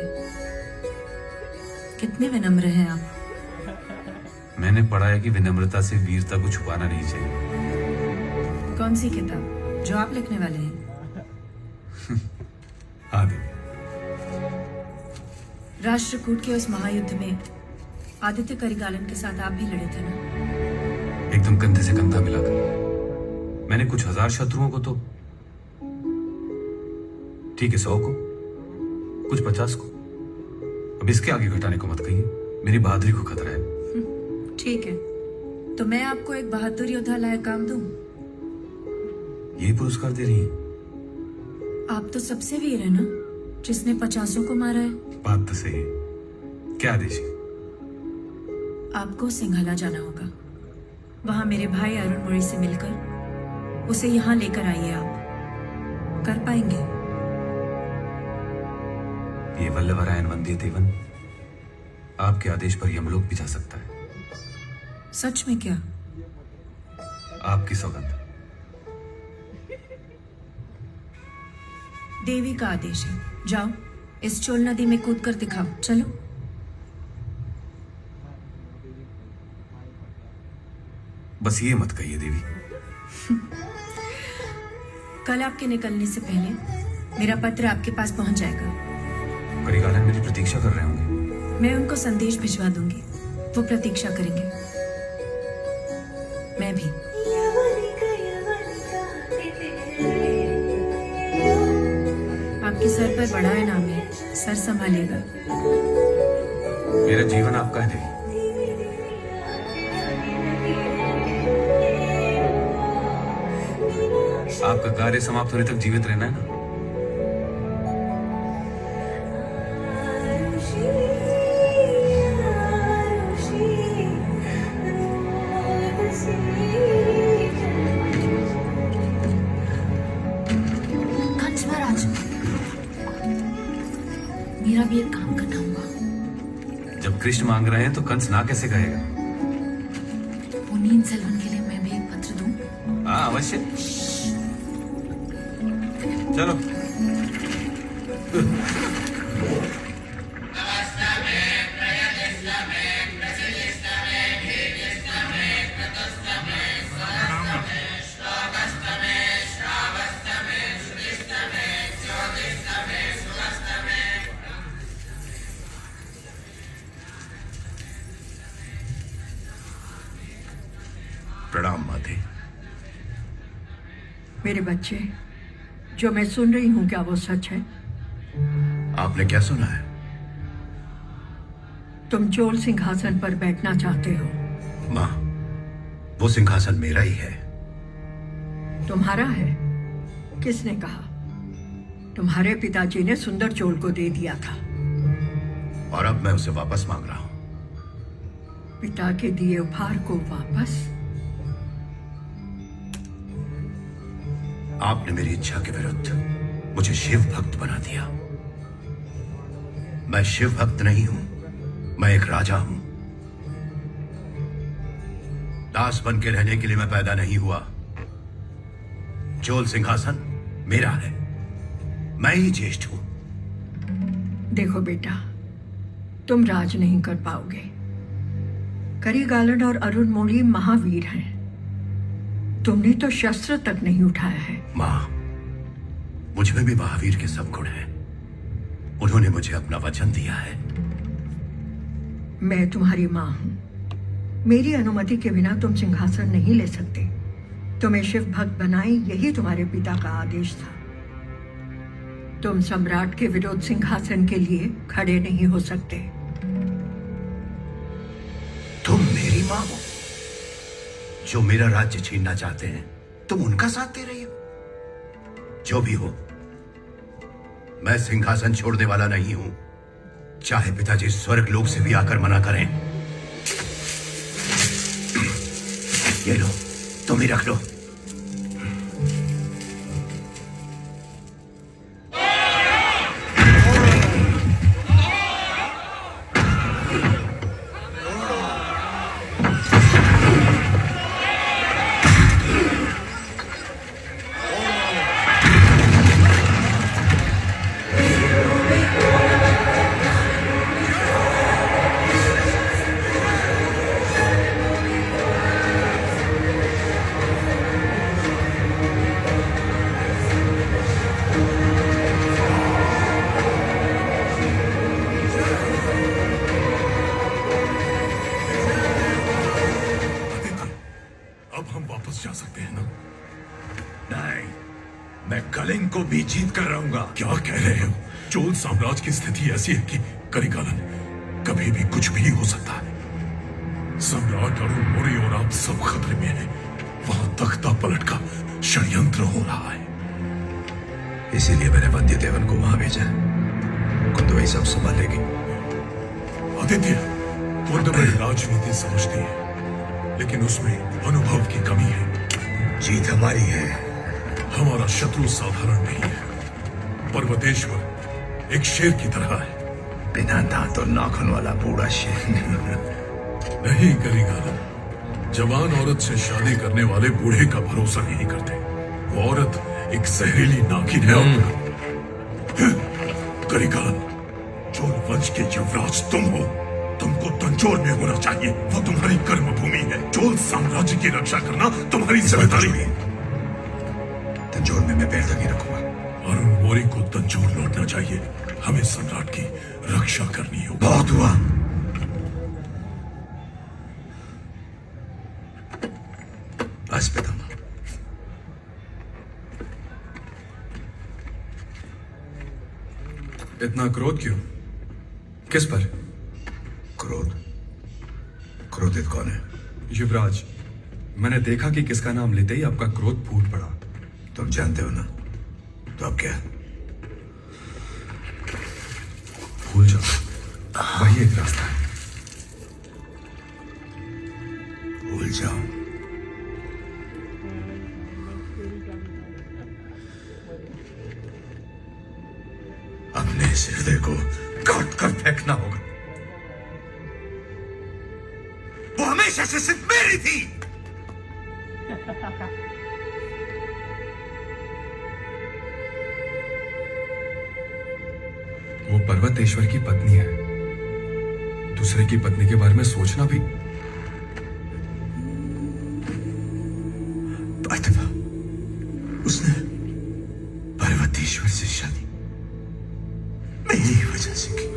कितने विनम्र हैं आप। मैंने पढ़ा है कि विनम्रता से वीरता को छुपाना नहीं चाहिए। कौन सी किताब जो आप लिखने वाले हैं? हाँ देवी। राष्ट्रकूट के उस महायुद्ध में आदित्य करिकालन के साथ आप भी लड़े थे ना? एकदम कंधे से कंधा मिलाकर। मैंने कुछ हजार शत्रुओं को तो, ठीक है 100 को, कुछ 50 को। अब इसके आगे घटाने को मत कहिए, मेरी बहादुरी को खतरा है। ठीक है, तो मैं आपको एक बहादुर योद्धा लायक काम दूं? यही पुरस्कार दे रही हैं? आप तो सबसे वीर है ना, जिसने 50 को मारा है। बात तो सही है। क्या आदेश है? आपको सिंघला जाना होगा। वहां मेरे भाई अरुण मुरी से मिलकर उसे यहाँ लेकर आइए। आप कर पाएंगे? ये वल्लभरायन वंदे देवन आपके आदेश पर यमलोक भी जा सकता है। सच में? क्या? आपकी सौगंध। देवी का आदेश है। जाओ, इस चोल नदी में कूद कर दिखाओ। चलो। बस ये मत कहिए देवी। कल आपके निकलने से पहले मेरा पत्र आपके पास पहुंच जाएगा। करिकालन मेरी प्रतीक्षा कर रहे होंगे। मैं उनको संदेश भिजवा दूंगी, वो प्रतीक्षा करेंगे। मैं भी। आपके सर पर बड़ा इनाम है, सर संभालिएगा। मेरा जीवन आपका है देवी। आपका कार्य समाप्त होने तक जीवित रहना है ना? कंस महाराज, मेरा भी एक काम करना होगा। जब कृष्ण मांग रहे हैं तो कंस ना कैसे कहेगा? पोन्नियिन सेल्वन के लिए मैं भी एक पत्र दूं? हाँ अवश्य। चलो। प्रणाम माते। मेरे बच्चे, जो मैं सुन रही हूं क्या वो सच है? आपने क्या सुना है? तुम चोल सिंहासन पर बैठना चाहते हो। माँ, वो सिंहासन मेरा ही है। तुम्हारा है? किसने कहा? तुम्हारे पिताजी ने सुंदर चोल को दे दिया था। और अब मैं उसे वापस मांग रहा हूं। पिता के दिए उपहार को वापस? आपने मेरी इच्छा के विरुद्ध मुझे शिव भक्त बना दिया। मैं शिव भक्त नहीं हूं, मैं एक राजा हूं। दास बन के रहने के लिए मैं पैदा नहीं हुआ। चोल सिंहासन मेरा है, मैं ही ज्येष्ठ हूं। देखो बेटा, तुम राज नहीं कर पाओगे। करिगालन और अरुण मोली महावीर हैं। तुमने तो शस्त्र तक नहीं उठाया है। माँ, मुझ में भी महावीर के सब गुण हैं। उन्होंने मुझे अपना वचन दिया है। मैं तुम्हारी माँ हूं। मेरी अनुमति के बिना तुम सिंहासन नहीं ले सकते। तुम्हें शिव भक्त बनाए, यही तुम्हारे पिता का आदेश था। तुम सम्राट के विरुद्ध सिंहासन के लिए खड़े नहीं हो सकते। तुम मेरी माँ हो, जो मेरा राज्य छीनना चाहते हैं। तुम उनका साथ दे रही हो। जो भी हो, मैं सिंहासन छोड़ने वाला नहीं हूं, चाहे पिताजी स्वर्ग लोक से भी आकर मना करें। ये लो, तुम ही रख लो। जा सकते हैं ना? नहीं, मैं कलिंग को भी जीत कर रहूंगा। क्या कह रहे हो? चोल साम्राज्य की स्थिति ऐसी है कि करिगालन कभी भी कुछ भी हो सकता है। सम्राट अरुण मोरी और आप सब खतरे में हैं। वहां तख्ता पलट का षड्यंत्र हो रहा है। इसीलिए मैंने वंद्यदेवन को वहां भेजा। कुंदवई सब संभालेगी। आदित्य, कुंदवई राजनीति समझती है, लेकिन उसमें अनुभव की कमी है। जीत हमारी है। हमारा शत्रु साधारण नहीं है। पर्वतेश्वर एक शेर की तरह है। बिना दांत और नाखून वाला बूढ़ा शेर नहीं करिगालन, जवान औरत से शादी करने वाले बूढ़े का भरोसा नहीं करते। वो औरत एक जहरीली नागिन है। करिगालन, चोल वंश के युवराज तुम हो। तुमको तंजोर में होना चाहिए। वो तुम्हारी कर्मभूमि है। चोल साम्राज्य की रक्षा करना तुम्हारी जिम्मेदारी है। तंजोर में मैं पैर तक नहीं रखूंगा। अरुण मोरी को तंजोर लौटना चाहिए। हमें सम्राट की रक्षा करनी होगी। बहुत हुआ। बस पितामह। इतना क्रोध क्यों? किस पर? क्रोधित कौन है? युवराज, मैंने देखा कि किसका नाम लेते ही आपका क्रोध फूट पड़ा। तुम जानते हो ना, तो अब क्या? भूल जाओ, वही एक रास्ता है। भूल जाओ। अपने इस हृदय को काट कर फेंकना होगा। वो हमेशा से सिर्फ मेरी थी। वो पर्वतेश्वर की पत्नी है। दूसरे की पत्नी के बारे में सोचना भी। अथवा उसने पर्वतेश्वर से शादी मेरी वजह से की।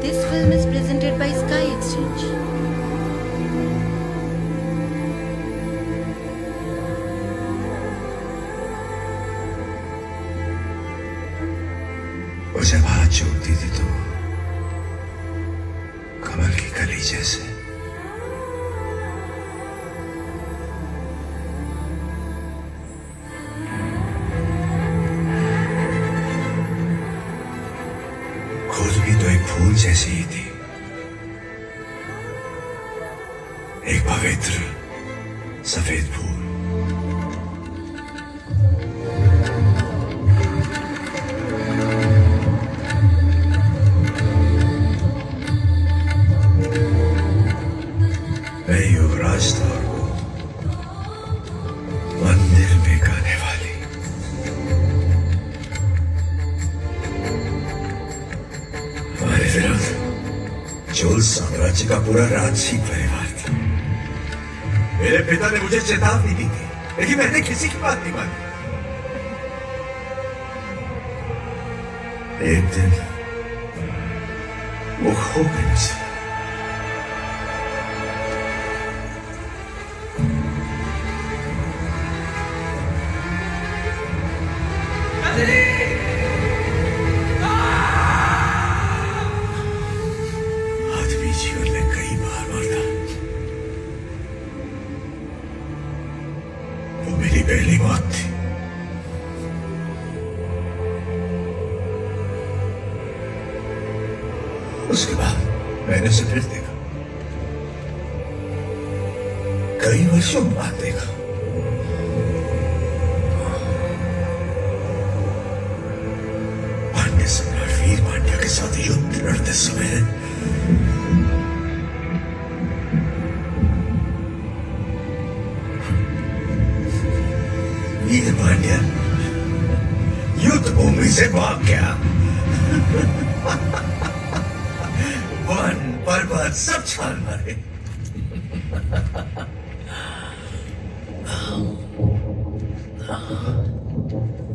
This film is presented by Sky Exchange. वो जब हाथ जोड़ती थी तो कमल की कली जैसे। खुद भी तो एक फूल जैसी ही थी। एक पवित्र सफेद फूल। चोल साम्राज्य का पूरा राजसी परिवार था। मेरे पिता ने मुझे चेतावनी दी थी, लेकिन मैंने किसी की बात नहीं मानी। एक दिन वो खो गई मुझसे। आदमी जीवन में कई बार मरता, वो मेरी पहली मौत थी। उसके बाद मैंने उसे फिर देखा, कई वर्षों बाद देखा। पांड्य सम्राट वीर पांड्या के साथ युद्ध लड़ते समय वीर पांड्या युद्ध भूमि से भाग गया। वन पर्वत सब छान मारे।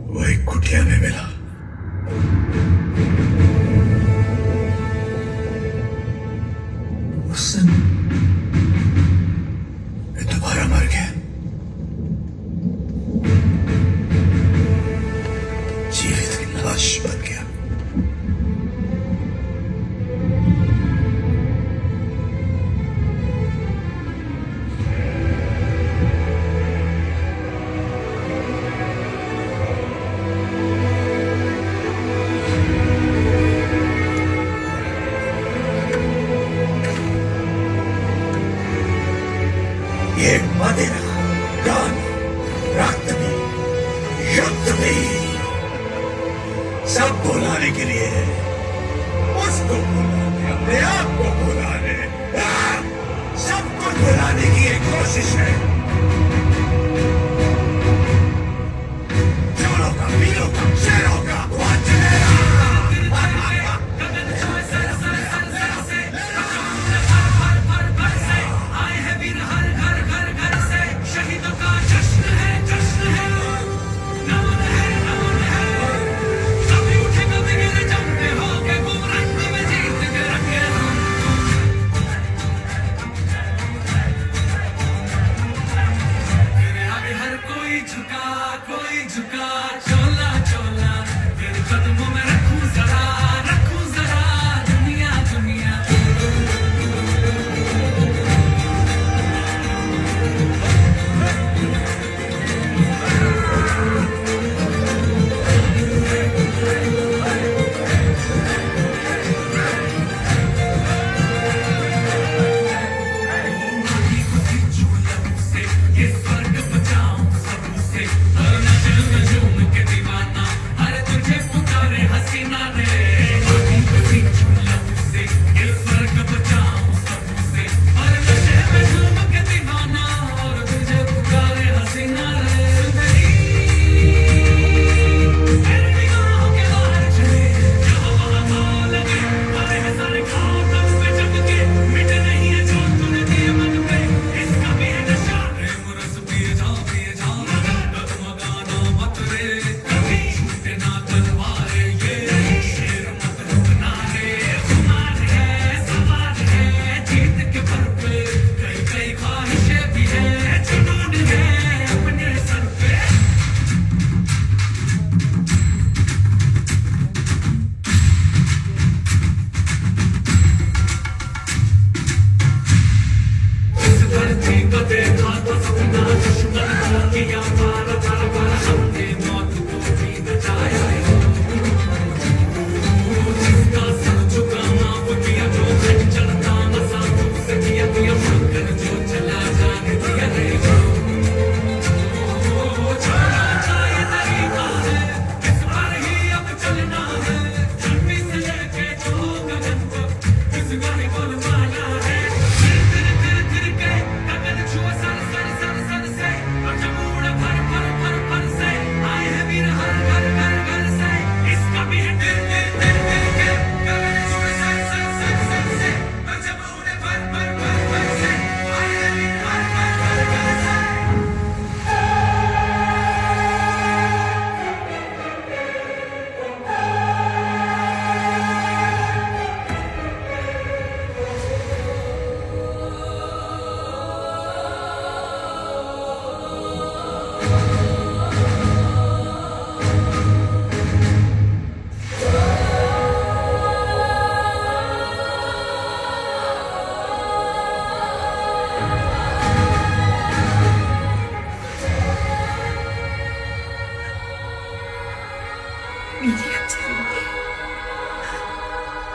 वो एक कुटिया में मिला। उस दिन मैं दोबारा मर गया। जीवित लाश बन गया। ये मदिरा, दान, रक्त भी, युद्ध भी, सब बुलाने के लिए है। उसको बुलाने, अपने आप को बुलाने, सब कुछ बुलाने की एक कोशिश है। चोरों का, वीरों का, शेरों का,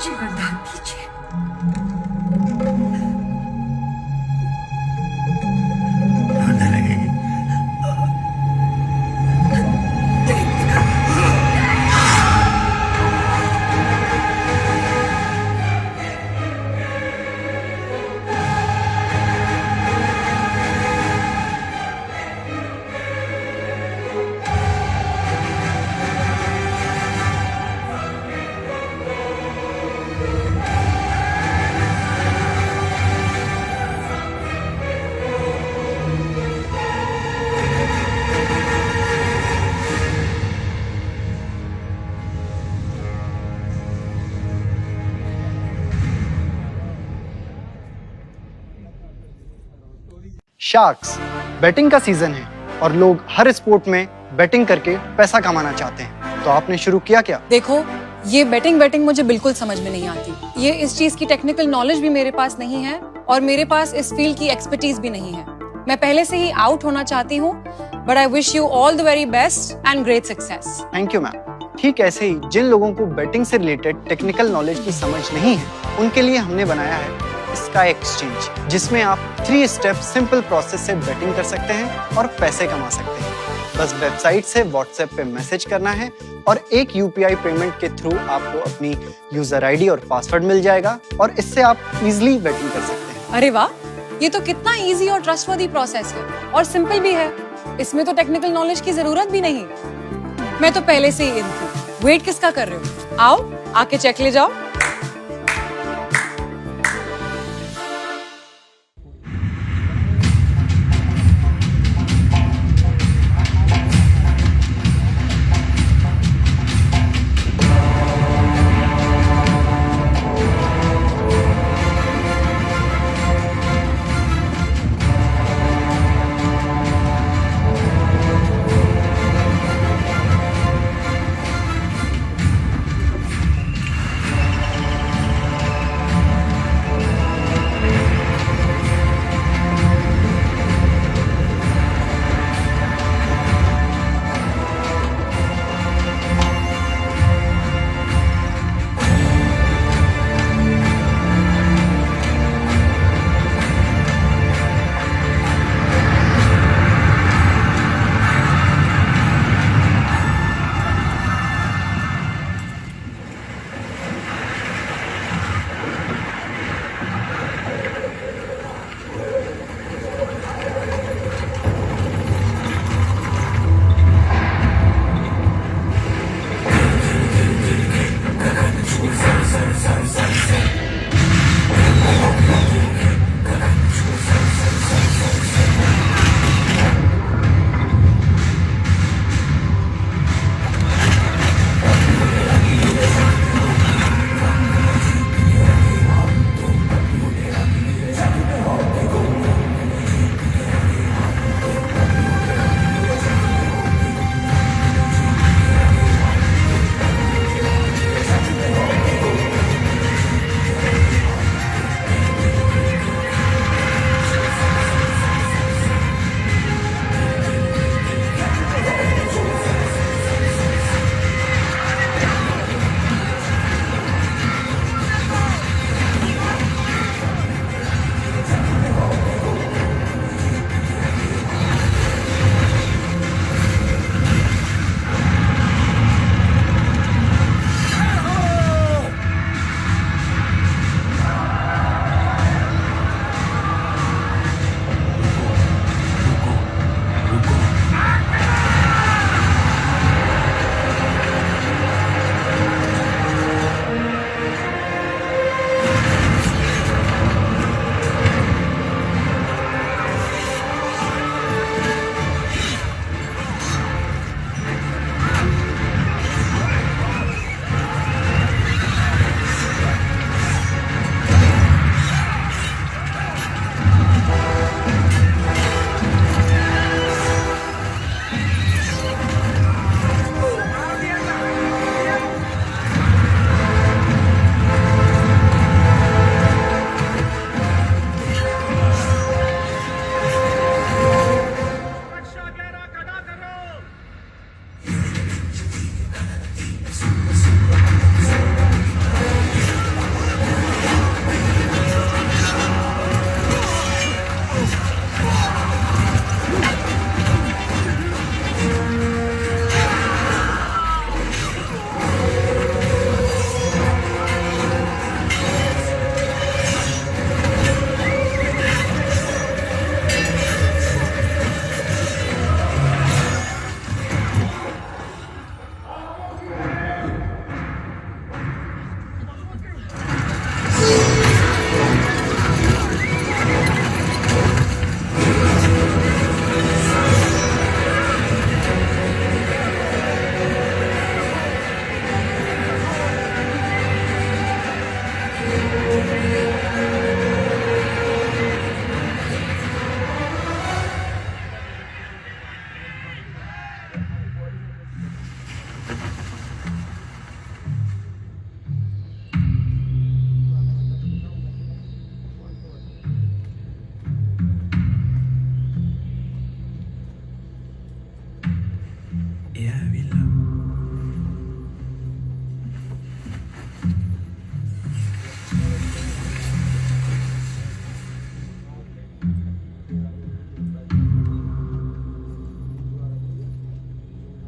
मुझे वरदान दीजिए। रोने लगेगी। शार्क्स बैटिंग का सीजन है और लोग हर स्पोर्ट में बैटिंग करके पैसा कमाना चाहते हैं, तो आपने शुरू किया क्या? देखो, ये बैटिंग मुझे बिल्कुल समझ में नहीं आती। ये इस चीज की टेक्निकल नॉलेज भी मेरे पास नहीं है और मेरे पास इस फील्ड की एक्सपर्टीज भी नहीं है। मैं पहले से ही आउट होना चाहती हूँ, but I wish you all the very best and great success. Thank you ma'am. ठीक ऐसे ही जिन लोगों को बैटिंग से रिलेटेड टेक्निकल नॉलेज की समझ नहीं है, उनके लिए हमने बनाया है स्काई एक्सचेंज, जिसमें आप 3 स्टेप सिंपल प्रोसेस से बैटिंग कर सकते हैं और पैसे कमा सकते हैं। बस वेबसाइट से व्हाट्सएप पे मैसेज करना है और एक यूपीआई पेमेंट के थ्रू आपको अपनी यूजर आईडी और पासवर्ड मिल जाएगा और इससे आप इजीली बैटिंग कर सकते हैं। अरे वाह, ये तो कितना इजी और ट्रस्टवर्दी प्रोसेस है और सिंपल भी है। इसमें तो टेक्निकल नॉलेज की जरूरत भी नहीं। मैं तो पहले से ही इन थी। वेट किसका कर रहे हो? आओ, आके चेक ले जाओ।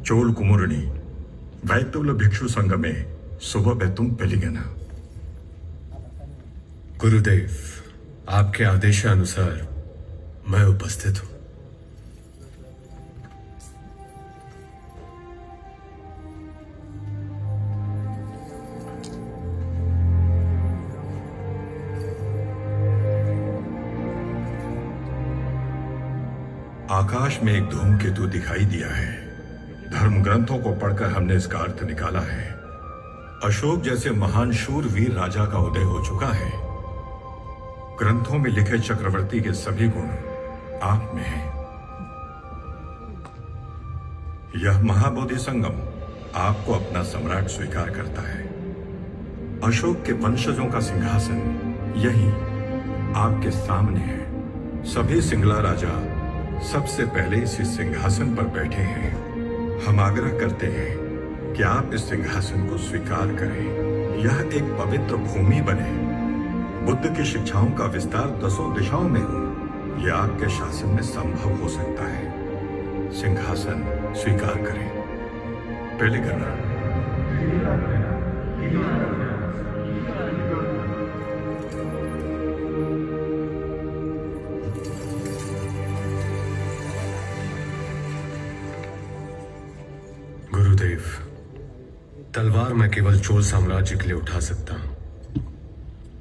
चोल कुमुरणी वैतुल भिक्षु संघ में सुबह बेतुम पेलिगना। गुरुदेव, आपके आदेशानुसार मैं उपस्थित हूं। आकाश में एक धूमकेतु दिखाई दिया है। धर्म ग्रंथों को पढ़कर हमने इसका अर्थ निकाला है। अशोक जैसे महान शूरवीर राजा का उदय हो चुका है। ग्रंथों में लिखे चक्रवर्ती के सभी गुण आप में हैं। यह महाबोधि संगम आपको अपना सम्राट स्वीकार करता है। अशोक के वंशजों का सिंहासन यही आपके सामने है। सभी सिंगला राजा सबसे पहले इसी सिंहासन पर बैठे हैं। हम आग्रह करते हैं कि आप इस सिंहासन को स्वीकार करें। यह एक पवित्र भूमि बने। बुद्ध की शिक्षाओं का विस्तार 10 दिशाओं में हो। यह आपके शासन में संभव हो सकता है। सिंहासन स्वीकार करें। पहले करना। गुरुदेव, तलवार मैं केवल चोल साम्राज्य के लिए उठा सकता हूं।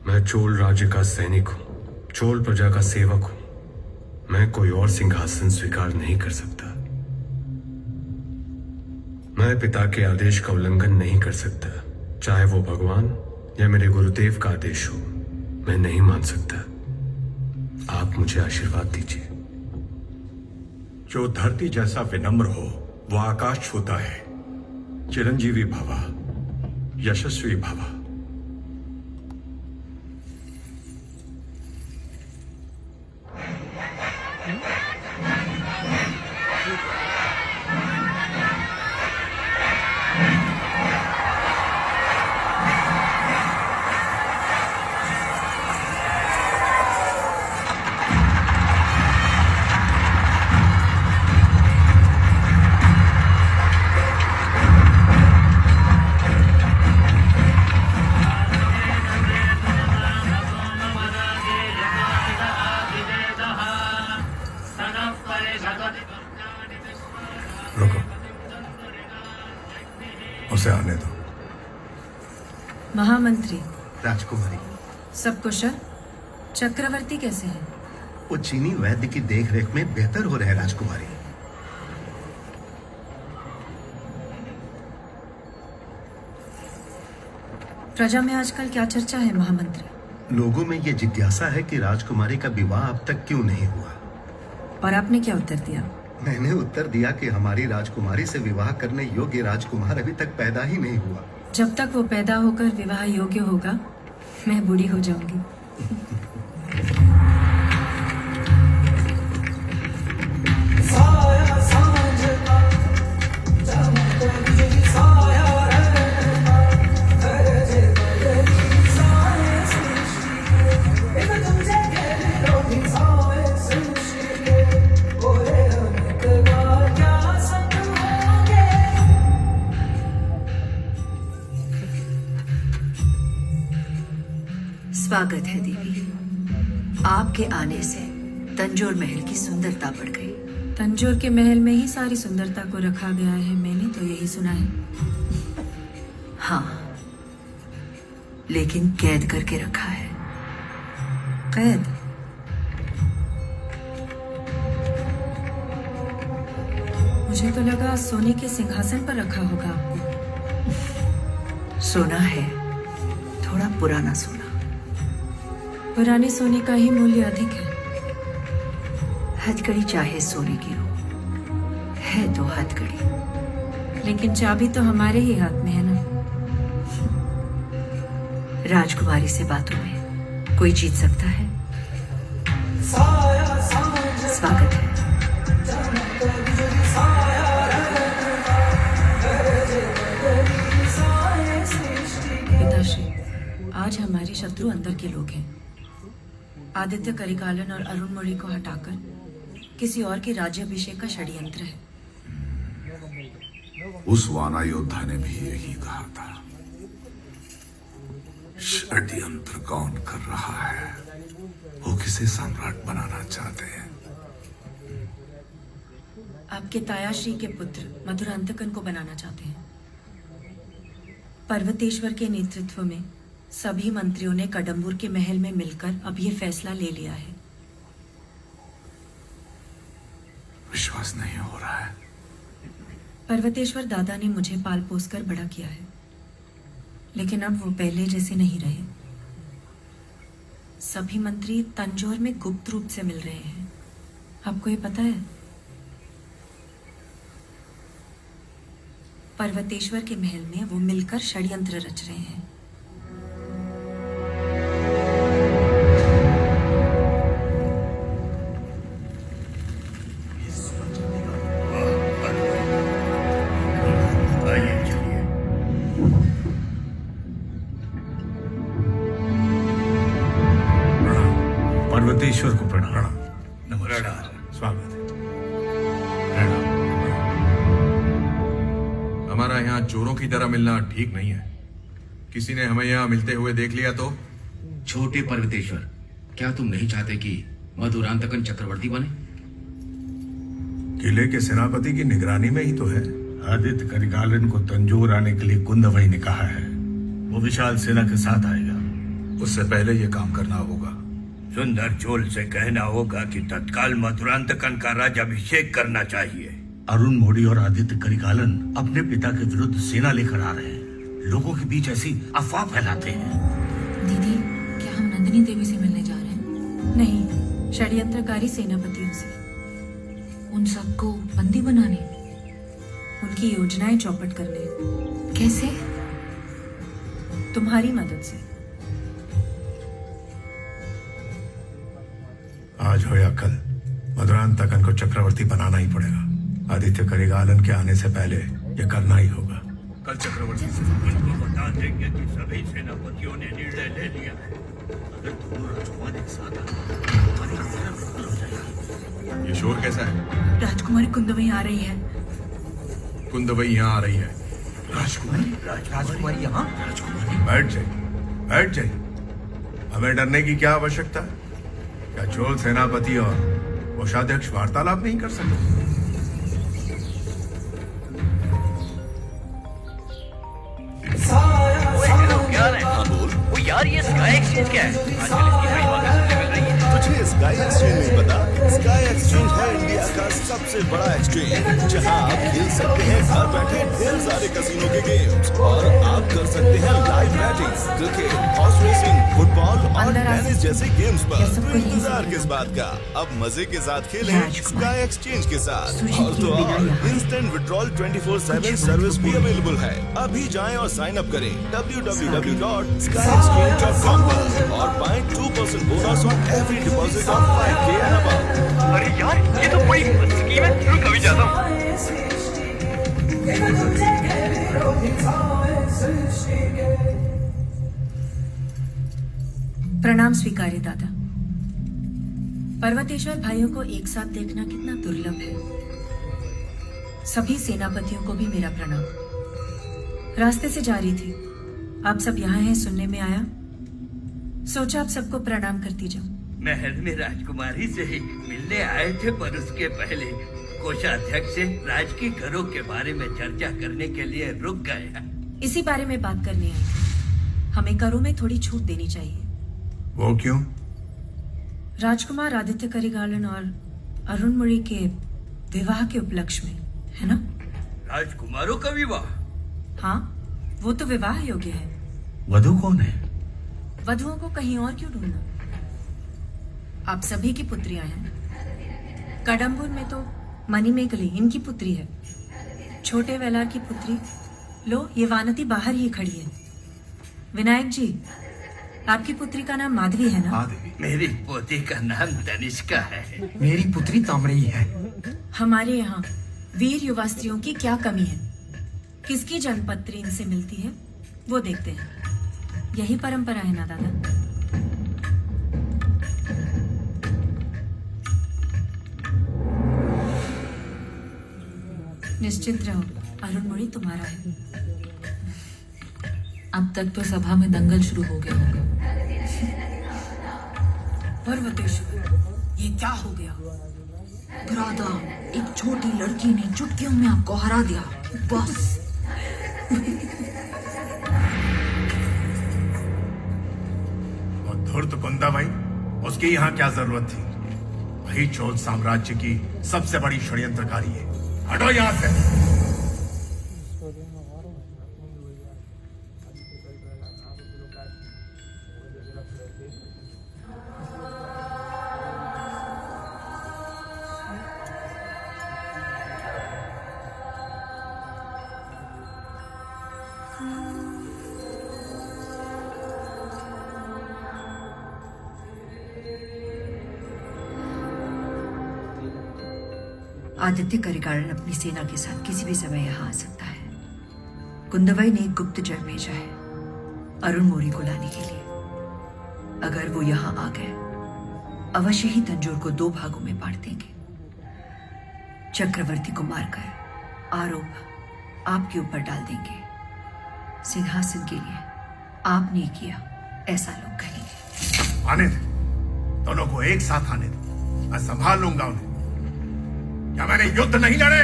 मैं चोल राज्य का सैनिक हूं, चोल प्रजा का सेवक हूं। मैं कोई और सिंहासन स्वीकार नहीं कर सकता। मैं पिता के आदेश का उल्लंघन नहीं कर सकता, चाहे वो भगवान या मेरे गुरुदेव का आदेश हो। मैं नहीं मान सकता। आप मुझे आशीर्वाद दीजिए। जो धरती जैसा विनम्र हो वो आकाश छूता है। चिरंजीवी भवा, यशस्वी भवा। रुको, उसे आने दो। महामंत्री, राजकुमारी, सब कुशल? चक्रवर्ती कैसे हैं? वो चीनी वैद्य की देखरेख में बेहतर हो रहे हैं राजकुमारी। प्रजा में आजकल क्या चर्चा है महामंत्री? लोगों में ये जिज्ञासा है कि राजकुमारी का विवाह अब तक क्यों नहीं हुआ। और आपने क्या उत्तर दिया? मैंने उत्तर दिया कि हमारी राजकुमारी से विवाह करने योग्य राजकुमार अभी तक पैदा ही नहीं हुआ। जब तक वो पैदा होकर विवाह योग्य होगा, मैं बूढ़ी हो जाऊंगी। स्वागत है देवी। आपके आने से तंजोर महल की सुंदरता बढ़ गई। तंजोर के महल में ही सारी सुंदरता को रखा गया है, मैंने तो यही सुना है। हाँ, लेकिन कैद करके रखा है। कैद? मुझे तो लगा सोने के सिंहासन पर रखा होगा आपको। सोना है, थोड़ा पुराना सोना। पुराने सोने का ही मूल्य अधिक है। हथकड़ी चाहे सोने की हो, है तो हथकड़ी। लेकिन चाबी तो हमारे ही हाथ में है ना। राजकुमारी से बातों में कोई जीत सकता है। स्वागत है। पिताश्री, आज हमारे शत्रु अंदर के लोग हैं। आदित्य करिकालन और अरुणमोड़ी को हटाकर किसी और के राज्याभिषेक का षड्यंत्र है। उस वाना योद्धा ने भी यही कहा था। षड्यंत्र कौन कर रहा है? वो किसे सम्राट बनाना चाहते हैं? आपके तायाश्री के पुत्र मधुरांतकन को बनाना चाहते हैं। पर्वतेश्वर के नेतृत्व में सभी मंत्रियों ने कडम्बुर के महल में मिलकर अब ये फैसला ले लिया है। विश्वास नहीं हो रहा है। पर्वतेश्वर दादा ने मुझे पाल पोस कर बड़ा किया है, लेकिन अब वो पहले जैसे नहीं रहे। सभी मंत्री तंजौर में गुप्त रूप से मिल रहे हैं। आपको ये पता है? पर्वतेश्वर के महल में वो मिलकर षड्यंत्र रच रहे हैं। पर्वतेश्वर को प्रणाम। नमस्कार, स्वागत है। हमारा यहाँ चोरों की तरह मिलना ठीक नहीं है। किसी ने हमें यहाँ मिलते हुए देख लिया तो? छोटे पर्वतेश्वर, क्या तुम नहीं चाहते कि मधुरांतकन चक्रवर्ती बने? किले के सेनापति की निगरानी में ही तो है। आदित्य करिकालन को तंजोर आने के लिए कुंदवई ने कहा है। वो विशाल सेना के साथ आएगा। उससे पहले ये काम करना होगा। सुंदर चोल से कहना होगा कि तत्काल मधुरांतकन का राज्याभिषेक करना चाहिए। अरुण मोड़ी और आदित्य करिकालन अपने पिता के विरुद्ध सेना लेकर आ रहे हैं। लोगों के बीच ऐसी अफवाह फैलाते हैं। दीदी, क्या हम नंदिनी देवी से मिलने जा रहे हैं? नहीं, षड्यंत्रकारी सेनापतियों से। उन सबको बंदी बनाने, उनकी योजनाएं चौपट करने। कैसे? तुम्हारी मदद से। आज हो या कल मधुरांतकन को चक्रवर्ती बनाना ही पड़ेगा। आदित्य करिकालन के आने से पहले ये करना ही होगा। कल चक्रवर्ती से बता देंगे कि सभी सेनापतियों ने निर्णय ले लिया है। अगर दोनों राजकुमार एक साथ ये शोर कैसा है? राजकुमारी कुंदवई आ रही है। कुंदवई यहाँ आ रही है। राजकुमारी यहाँ? बैठ जाइए, बैठ जाइए। हमें डरने की क्या आवश्यकता है? क्या चोल सेनापति और कोषाध्यक्ष वार्तालाप नहीं कर सकते? वो यार ये स्काई एक्सचेंज क्या है? तुझे स्काई एक्सचेंज नहीं पता? स्काई एक्सचेंज है इंडिया का सबसे बड़ा एक्सचेंज, जहां आप खेल सकते हैं घर बैठे ढेर सारे कैसीनो के गेम्स, और आप कर सकते हैं live batting, cricket, horse racing, football और टेनिस जैसे गेम्स पर। तो इंतजार किस बात का? अब मजे के साथ खेलें स्काई एक्सचेंज के साथ। और तो और इंस्टेंट विड्रॉल 24/7 सर्विस भी अवेलेबल है। अभी जाएं और साइन अप करें www.skyexchange.com पर और पाएं 2% bonus on every deposit of 5K and above. अरे यार, ये तो बड़ी स्कीम है। शुरू कभी जाता हूँ। प्रणाम स्वीकार्य दादा। पर्वतेश्वर भाइयों को एक साथ देखना कितना दुर्लभ है। सभी सेनापतियों को भी मेरा प्रणाम। रास्ते से जा रही थी, आप सब यहाँ हैं सुनने में आया, सोचा आप सबको प्रणाम करती जाऊं। महल में राजकुमारी से ही मिलने आए थे, पर उसके पहले कोषाध्यक्ष से राजकीय घरों के बारे में चर्चा करने के लिए रुक गए। इसी बारे में बात करनी आई थी। हमें करों में थोड़ी छूट देनी चाहिए। वो क्यों? राजकुमार आदित्य करिकालन और अरुण मुड़ी के विवाह के उपलक्ष्य में, है ना? राजकुमारों का विवाह? हाँ, वो तो विवाह योग्य है। वधू कौन है? वधुओं को कहीं और क्यों ढूंढना? आप सभी की पुत्रियां हैं। कडम्बुर में तो मणिमेखली इनकी पुत्री है। छोटे वेलार की पुत्री, लो ये वानती बाहर ही खड़ी है। विनायक जी, आपकी पुत्री का नाम माधवी है ना? मेरी पोती का नाम तनिष्का है। मेरी पुत्री तामरई है। हमारे यहाँ वीर युवा स्त्रियों की क्या कमी है? किसकी जन्मपत्री इनसे मिलती है वो देखते हैं। यही परंपरा है ना दादा? निश्चिंत रहो, अरुण मोरी तुम्हारा है। अब तक तो सभा में दंगल शुरू हो गया होगा। पर्वतेश्वर, ये क्या हो गया? राधा, एक छोटी लड़की ने चुटकियों में आपको हरा दिया। बस। और धूर्त कुंदाबाई, उसकी यहाँ क्या जरूरत थी? वही चोल साम्राज्य की सबसे बड़ी षड्यंत्रकारी है। हटो यहाँ से। आदित्य करिकालन अपनी सेना के साथ किसी भी समय यहाँ आ सकता है। कुंदवाई ने एक गुप्तचर भेजा है अरुण मोरी को लाने के लिए। अगर वो यहाँ आ गए, अवश्य ही तंजोर को 2 भागों में बांट देंगे। चक्रवर्ती को मारकर आरोप आपके ऊपर डाल देंगे। सिंहासन के लिए आपने किया, ऐसा लोग कहेंगे। आने दे, दोनों को एक साथ आने दो, मैं संभाल लूंगा उन्हें। क्या मैंने युद्ध नहीं लड़े?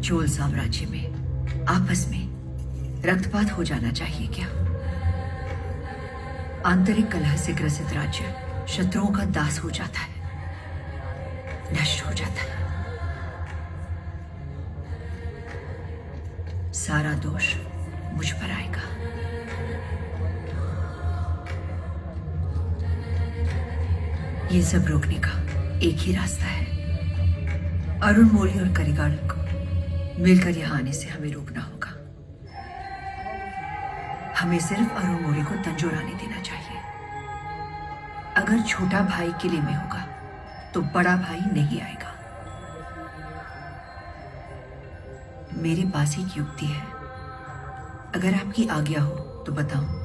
चोल साम्राज्य में आपस में रक्तपात हो जाना चाहिए क्या? आंतरिक कलह से ग्रसित राज्य शत्रुओं का दास हो जाता है, नष्ट हो जाता है। सारा दोष मुझ पर आएगा। ये सब रोकने का एक ही रास्ता है। अरुण मोरी और करिकालन को मिलकर यहां आने से हमें रोकना होगा। हमें सिर्फ अरुण मोरी को तंजोर आने देना चाहिए। अगर छोटा भाई किले में होगा तो बड़ा भाई नहीं आएगा। मेरे पास एक युक्ति है, अगर आपकी आज्ञा हो तो बताऊं।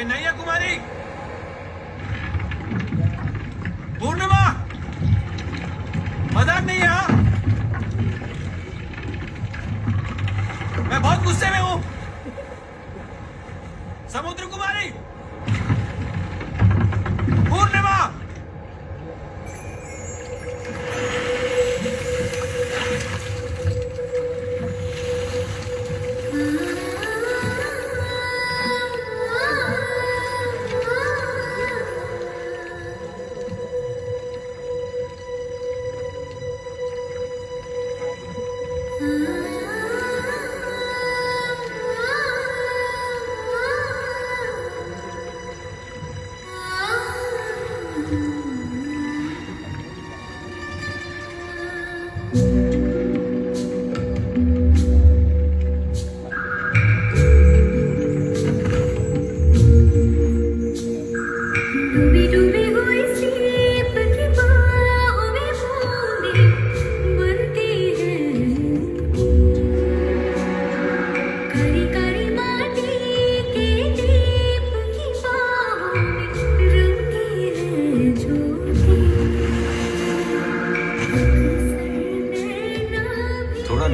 नैया कुमारी, पूर्णिमा, मदान नहीं है। हाँ? मैं बहुत गुस्से में हूं। समुद्र कुमारी, पूर्णिमा,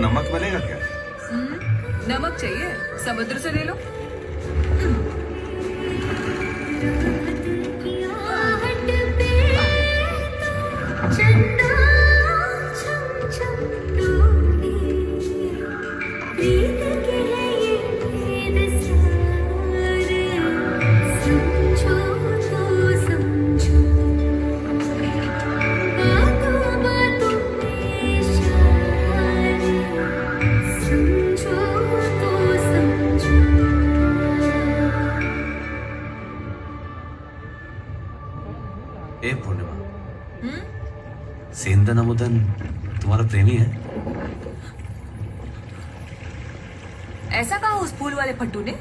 नमक मिलेगा क्या? नमक चाहिए? समुद्र से ले लो। समझो तो समझो, बातों बातों सेंदन अमुदन तुम्हारा प्रेमी है? ऐसा कहा उस फूल वाले फट्टू ने?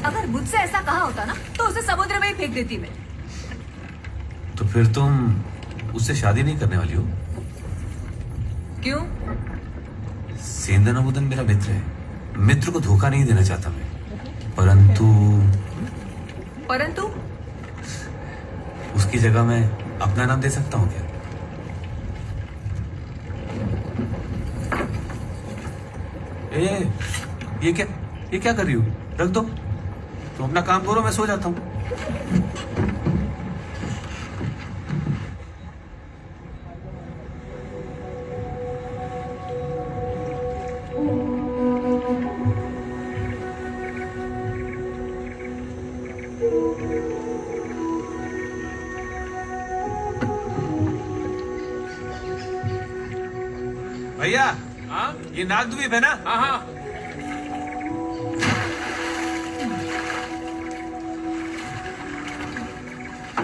अगर मुझसे ऐसा कहा होता ना तो उसे समुद्र में ही फेंक देती मैं। तो फिर तुम उससे शादी नहीं करने वाली हो? क्यों? सेंदन अमुदन मेरा मित्र है, मित्र को धोखा नहीं देना चाहता मैं, परंतु उसकी जगह मैं अपना नाम दे सकता हूँ क्या? ये क्या कर रही हो? रख दो, तुम अपना काम करो, मैं सो जाता हूँ। भैया, ये नागद्वीप है ना? हाँ।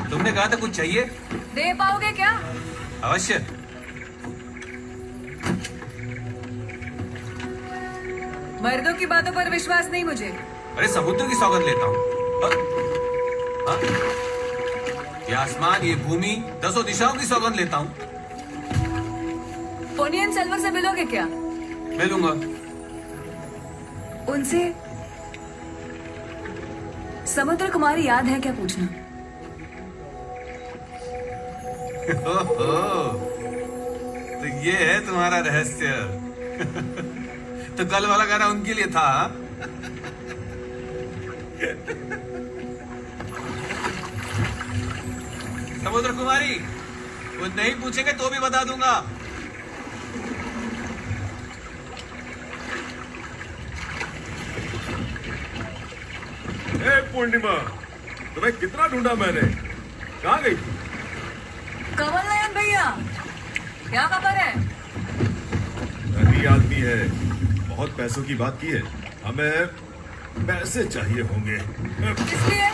तुमने कहा था कुछ चाहिए? दे पाओगे क्या? अवश्य। मर्दों की बातों पर विश्वास नहीं मुझे। अरे समुद्र की सौगंध लेता हूँ। ये आसमान, ये भूमि, 10 दिशाओं की सौगंध लेता हूँ। पोनियन सेल्वर से मिलोगे क्या? मिलूंगा। उनसे समुद्र कुमारी याद है क्या पूछना। तो ये है तुम्हारा रहस्य। तो कल वाला गाना उनके लिए था। समुद्र कुमारी, वो नहीं पूछेंगे तो भी बता दूंगा। पूर्णिमा, तुम्हें कितना ढूंढा मैंने, कहाँ गई थी? कमल नयन भैया, क्या खबर है? धनी आदमी है, बहुत पैसों की बात की है, हमें पैसे चाहिए होंगे। इसलिए?